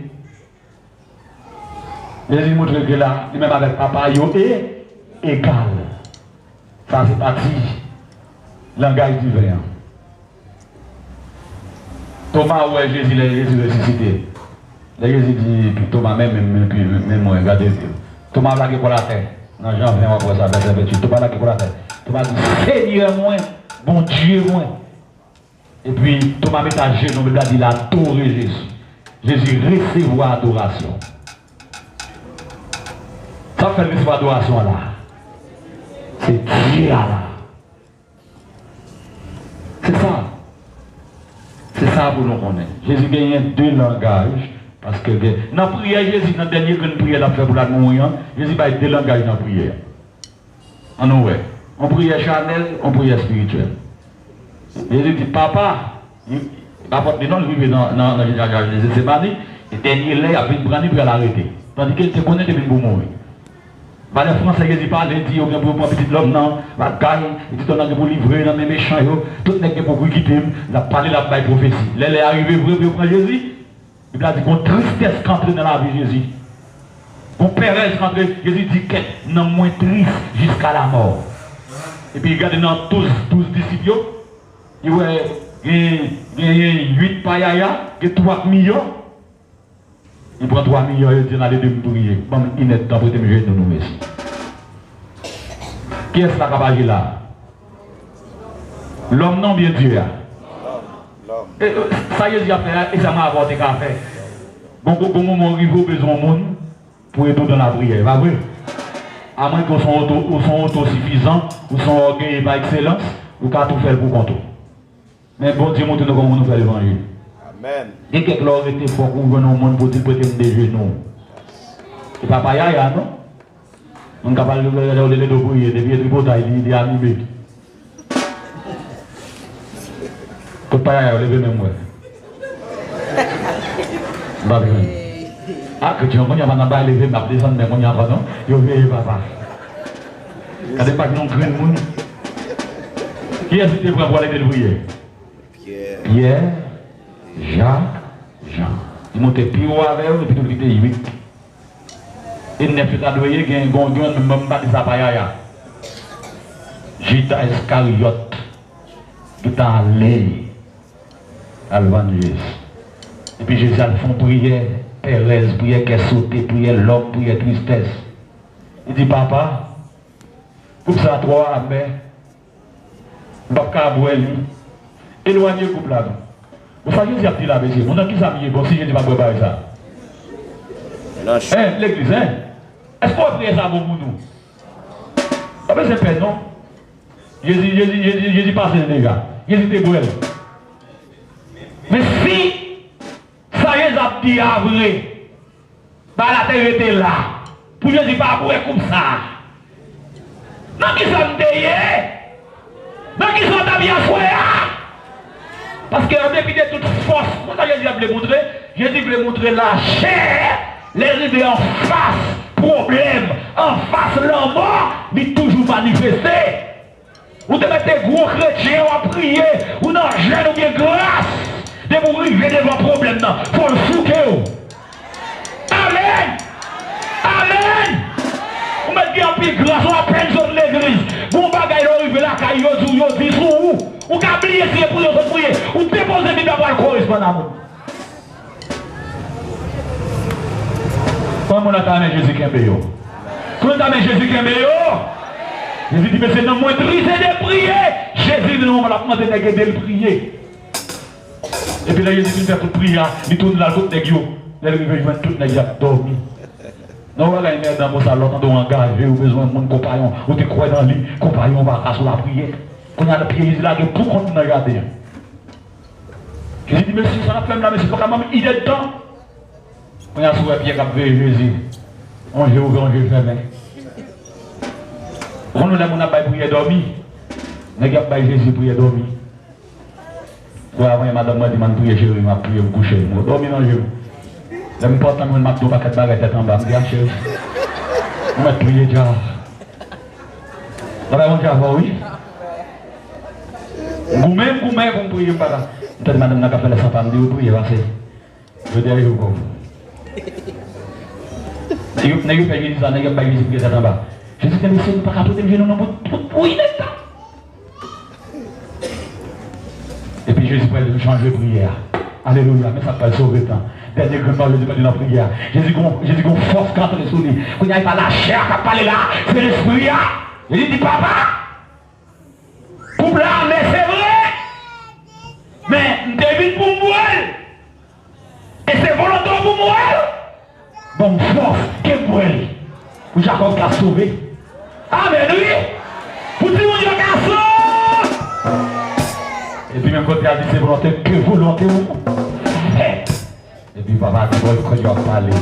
Jésus montre que là, même avec papa, il est égal. Ça, c'est parti. Langage divin. Thomas, ouais, Jésus ressuscité. Là, Jésus dit, puis Thomas, même moi, regardez. Thomas, là, qui est pour la terre. Dans Jean 20, après ça, verset 28. Thomas, là, qui est pour la terre. Thomas dit, Seigneur, moi, bon Dieu, moi. Et puis, Thomas met à genoux, il a dit, il a adoré Jésus. Jésus recevoir adoration. Ça fait recevoir adoration là. C'est Dieu là. C'est ça. C'est ça pour nous connaître. Jésus gagne deux langages. Parce que dans la prière, Jésus, dans la dernière prière, la fait pour la mourir, Jésus va être deux langages dans la prière. En nous, on prière charnelle, on prière spirituelle. Jésus dit, papa, papa, non, il vit dans Jésus, c'est pas dit, et dernier lait, il a pris brandy pour l'arrêter. Tandis qu'il se connaît depuis pour mourir. Les Français qui parlent, ils disent, on prend un petit homme, non, va gagner, ils disent, on a pour livrer, dans mes méchants, tout le monde pour quitter, il a parlé de la prophétie. Là, il est arrivé, il prend Jésus, il a dit qu'on tristesse qu'entrer dans la vie de Jésus. Qu'on péresse qu'entrer, Jésus dit qu'il est moins triste jusqu'à la mort. Et puis, regardez dans 12 disciples, il y a 8 païas, il y a 3 millions. Il prend 3 millions et il dit, on a les deux prier. Bon, il est temps pour te mettre nous ici. Qui est-ce qui a là? L'homme non bien Dieu. L'homme. Ça y est, a fait, et ça m'a apporté qu'à faire. Bon moment arrive au besoin de monde pour aider dans la prière. Pas vrai? À moins qu'on soit autosuffisant, ou sont orgueillés par excellence, ou qu'à tout faire pour compter. Mais bon Dieu montre nous comment nous faire l'évangile. Amen. Et quelques l'heure était fort pour venir au monde pour dire prêter des genoux. Et papa Yaya, non? On est capable de faire les deux prières, depuis le tripotail, il est animé. Tout papa Yaya, levé même moi. Ah, que tu as pas levé, mais descendre, mais on y a pas, non? Il y a papa. Quand il n'y a pas de nom, qui est-ce qui te prend pour aller te prier? Pierre. Jean. Il montait plus haut avec eux, et puis il était 8. Et 9 états doués, il y a un gondon, même pas de sa païa. Judas Iscariote, qui est allé à l'évangile. Et puis Jésus a fait prière, Thérèse, prière qui est sautée, prière l'homme, prière tristesse. Il dit, papa, coupe ça à toi, mais, papa, éloignez le couple là. Vous savez, Jésus a dit là, monsieur, on a qui s'habille, bon, si je dis pas préparer ça. L'église, hein? Est-ce qu'on va prier ça pour nous? Pas besoin de peine, non? Jésus passe les gars. Jésus était brûlé. Mais si ça y est, a dit à vrai, bah la terre était là. Pour Jésus pas brûler comme ça. Non, qui sont déyés? Non, qui sont d'habillés à soi? Parce qu'en dépit de toute force, quand Jésus voulait montrer, Jésus voulait montrer la chair, les rives en face, problème, en face, la mort, mais toujours manifesté. Vous devez être gros chrétiens à prier, ou non, jeune ou bien grâce, de vous arriver devant problème, non, faut le fouquer. Amen! Amen! Vous mettez en plus grâce, on a peine sur l'église. Bon bagay là, arrive là, quand vous dites où? Ou qu'à oublier si vous pouvez prier, ou déposer mes d'avoir le correspondant. Comment on a amené Jésus qui est meilleur? Comment on a amené Jésus qui est meilleur? Jésus dit, mais c'est non moins triste de prier. Jésus dit, non, on va demander de prier. Et puis là, Jésus dit, fait toute prière, il tourne là, tout nègre. Là, il veut tout nègre dormi. Non, voilà, il met dans mon salon, on doit engager, ou besoin de mon compagnon, ou tu crois dans lui, compagnon va casser la prière. Quand on a le pied là, pour qu'on nous regarde. Jésus dit, mais si ça n'a pas là, mais c'est pas quand même idée de temps. On a souvent Pierre qui a pris Jésus. On joue ouvert, on joue fermé. On nous a prié dormir. On a prié Jésus prier dormir. Avant, madame m'a dit, je prier chérie, je prier me coucher. Je dormir dans le jeu. Je me porte dans le matin, je ne vais pas en bas. Je dis, chérie, on va prier déjà. On va déjà voir, oui. Vous-même, vous priez pas. Je dis, madame, je vais faire la femme, je vais prier, je dis, je vais N'est-ce pas Jésus, ça n'est pas Jésus qui est en bas. Jésus dit, mais c'est pas capable de venir dans et puis Jésus peut changer de prière. Alléluia, mais ça peut sauver le temps. Dernier que Jésus peut dans la prière. Jésus a une force quand on est sur lui. Quand il n'y a pas la chair qui a parlé là, c'est l'esprit. Jésus dit, papa, pour là, mais c'est vrai. Mais David pour moi. Et c'est volontaire pour moi. Bon, force, qu'est-ce pour elle? Pour Jacob qui a sauvé. Amen, oui. Pour dire mon Dieu qui a sauvé. Et puis même quand il a dit c'est volonté, que volonté ou? Et puis papa a dit, quand il a parlé,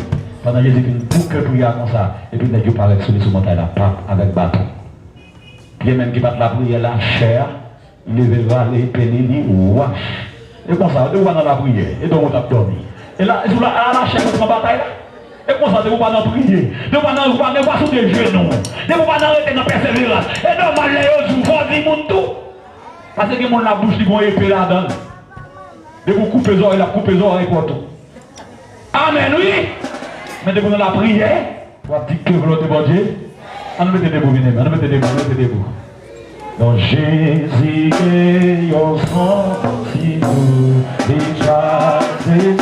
pendant que Jésus dit pour que prier comme ça, et puis Dieu paraît sur les montagne là, avec bâton. Puis même qui bat la prière la chair, il lèvera les pénis, wash. Et comme ça, on va dans la prière, et donc on tape dormi. Et là, la chair contre la bataille là. Et comme ça, ne vous pas dans prier, ne vous pas sous des genoux, ne vous pas arrêter dans la persévérance. Et normal, les autres, vous dites mon tout. Parce que mon la bouche, ils vont épée là-dedans. De vous couper les oreilles, la couper les oreilles pour tout. Amen, oui. Mais de vous dans la prière, vous dites que vous l'avez bon Dieu. On mettez debout, venez, on mettez debout, mettez debout. Donc Jésus est au sang, si vous déjà c'est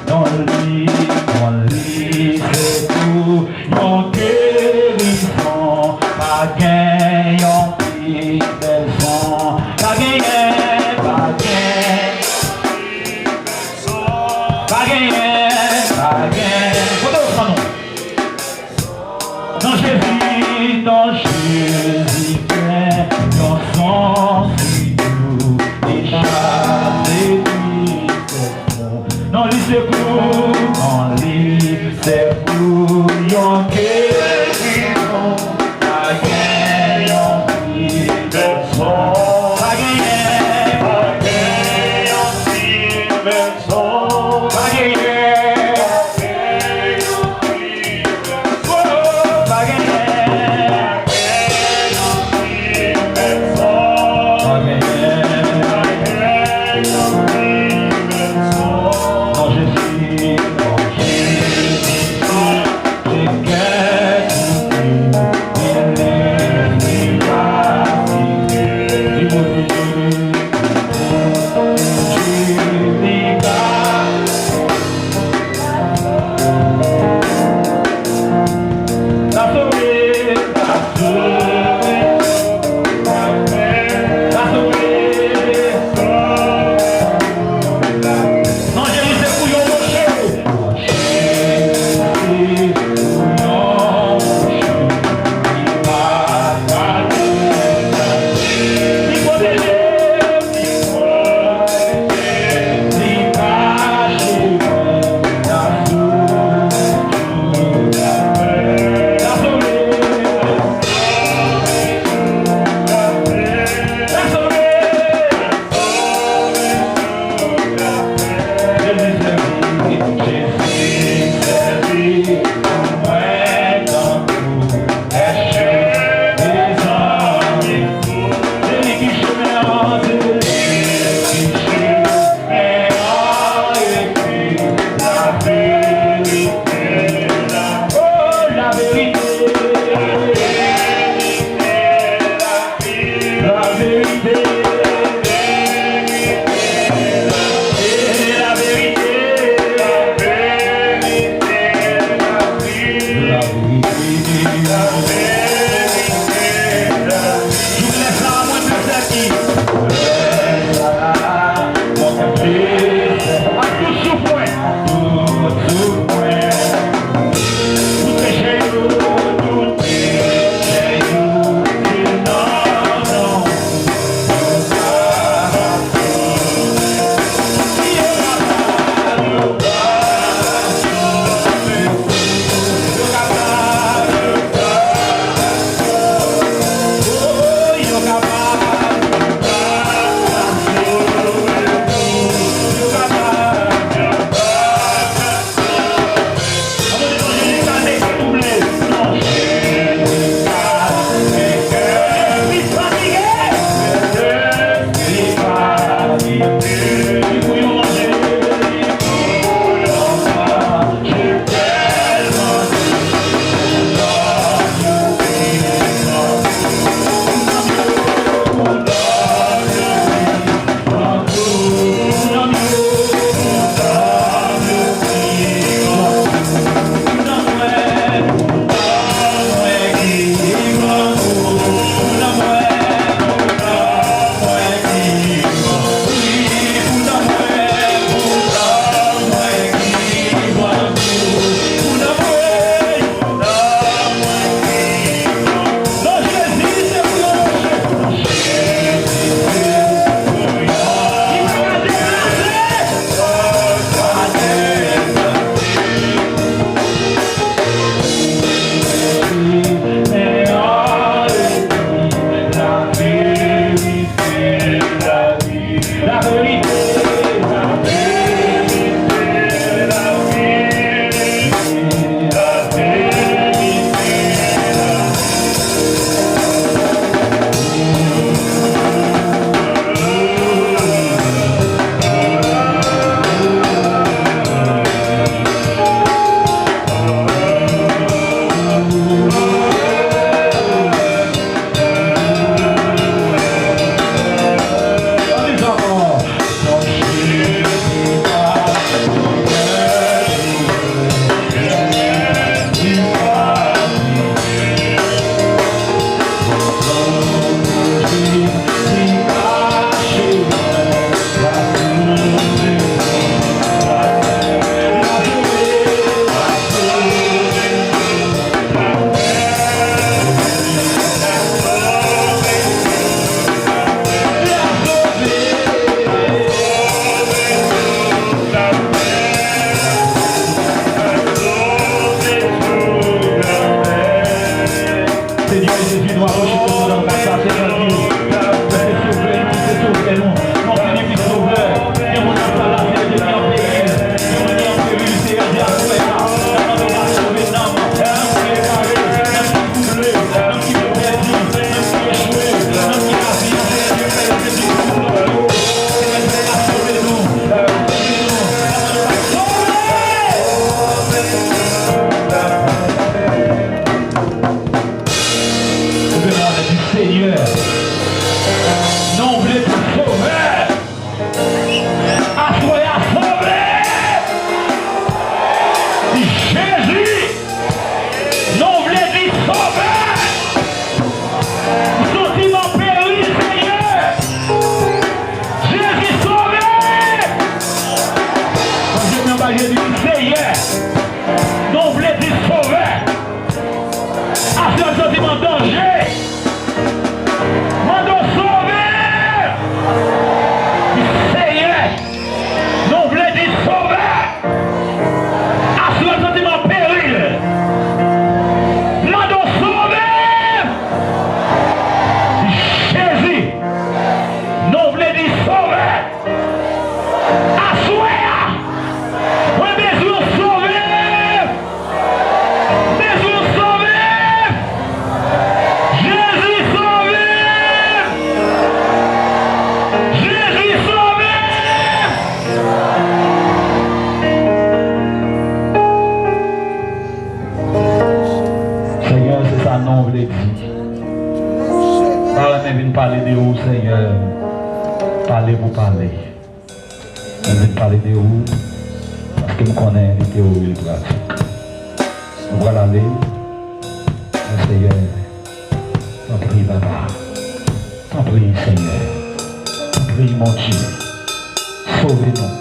dans le lit, c'est tout, yon guérison, pas gain, yon libération, pas gain, pas gain, pas gain, pas gain, dans Jésus, yon sang, si doux, déjà c'est non, lui c'est pour, non, lui c'est pour, yon guérison, pas gain, yon libération, pas gain, yon libération, pas gain, Amen. parler pour parler. Je vais parler de vous parce que je connais les théories et les pratiques. On va l'aller. Seigneur, t'en prie, papa. T'en prie, Seigneur. T'en prie, mon Dieu. Sauvez-nous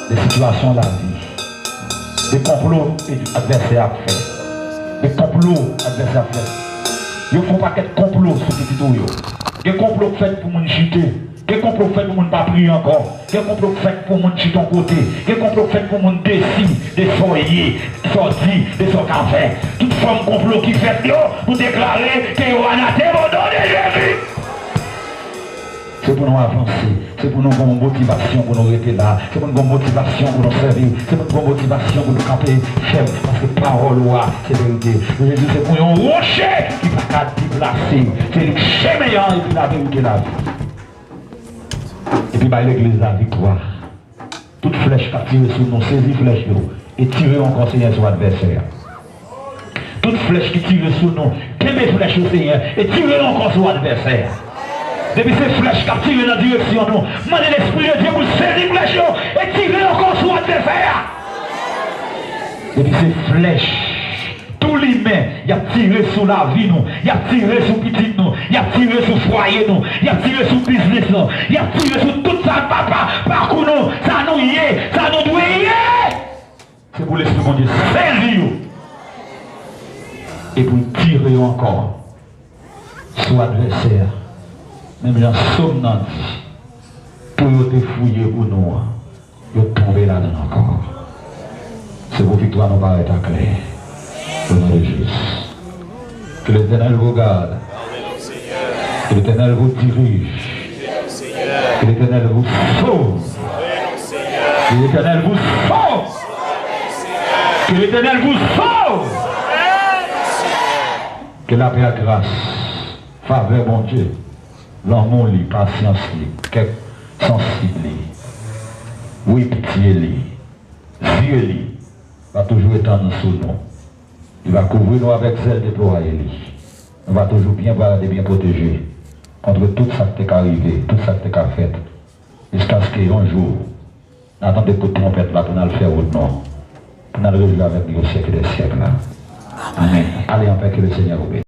des situations de la vie, des complots que l'adversaire a fait. Des complots que l'adversaire a fait. Il ne faut pas qu'il y ait de complots sur les petits. Des complots faits pour nous chuter. Des complots faits pour nous pas prier encore. Des complots faits pour nous chuter ton côté. Des complots faits pour nous décider, des foyers, sortir, des cafés. Toute forme de complot qui fait nous déclarer que nous avons abandonné Jésus. C'est pour nous avancer, c'est pour nous avoir une motivation pour nous rester là, c'est pour nous avoir une motivation pour nous servir, c'est pour nous avoir une motivation pour nous camper faible, parce que parole c'est vérité. Jésus c'est pour un rocher qui ne peut pas déplacer, c'est le chemin et puis la vérité la vie. Et puis l'église la victoire. Toute flèche qui a tiré sur nous, saisis flèche et tirez encore Seigneur sur l'adversaire. Toute flèche qui tire sur nous, quelle flèche au Seigneur et tirez encore sur l'adversaire. Depuis ces flèches qui tirent dans la direction nous, demandez l'Esprit de Dieu pour saisir les flèches et tirer encore sur l'adversaire. Depuis ces flèches, tous les mains, il a tiré sur la vie nous, il a tiré sur petit nous, il a tiré sur foyer nous, il a tiré sur business nous, il a tiré sur tout ça, papa, parcours nous, ça nous y est, ça nous doit y est. C'est pour l'Esprit de Dieu, saisir et pour tirer encore sur l'adversaire. Même dans somme nan dit, pour te fouiller pour nous, vous tombez là-dedans encore. C'est vos victoires nous paraît à clair. Au nom de Jésus. Que l'Éternel vous garde. Que l'Éternel vous dirige. Que l'Éternel vous sauve. Que l'Éternel vous sauve. Que l'Éternel vous sauve. Que la paix et grâce, faveur mon Dieu. L'amour, la patience, quelque sensible, oui, pitié, Dieu va toujours étendre sous nous. Il va couvrir nous avec zèle déployé. On va toujours bien garder, bien protéger contre tout ça qui est arrivé, tout ça qui est fait. Jusqu'à ce qu'un jour, nous attendons que trompette là pour nous le faire au nom. Pour nous le réjouir avec lui au siècle des siècles. Amen. Allez en paix que le Seigneur vous bénisse.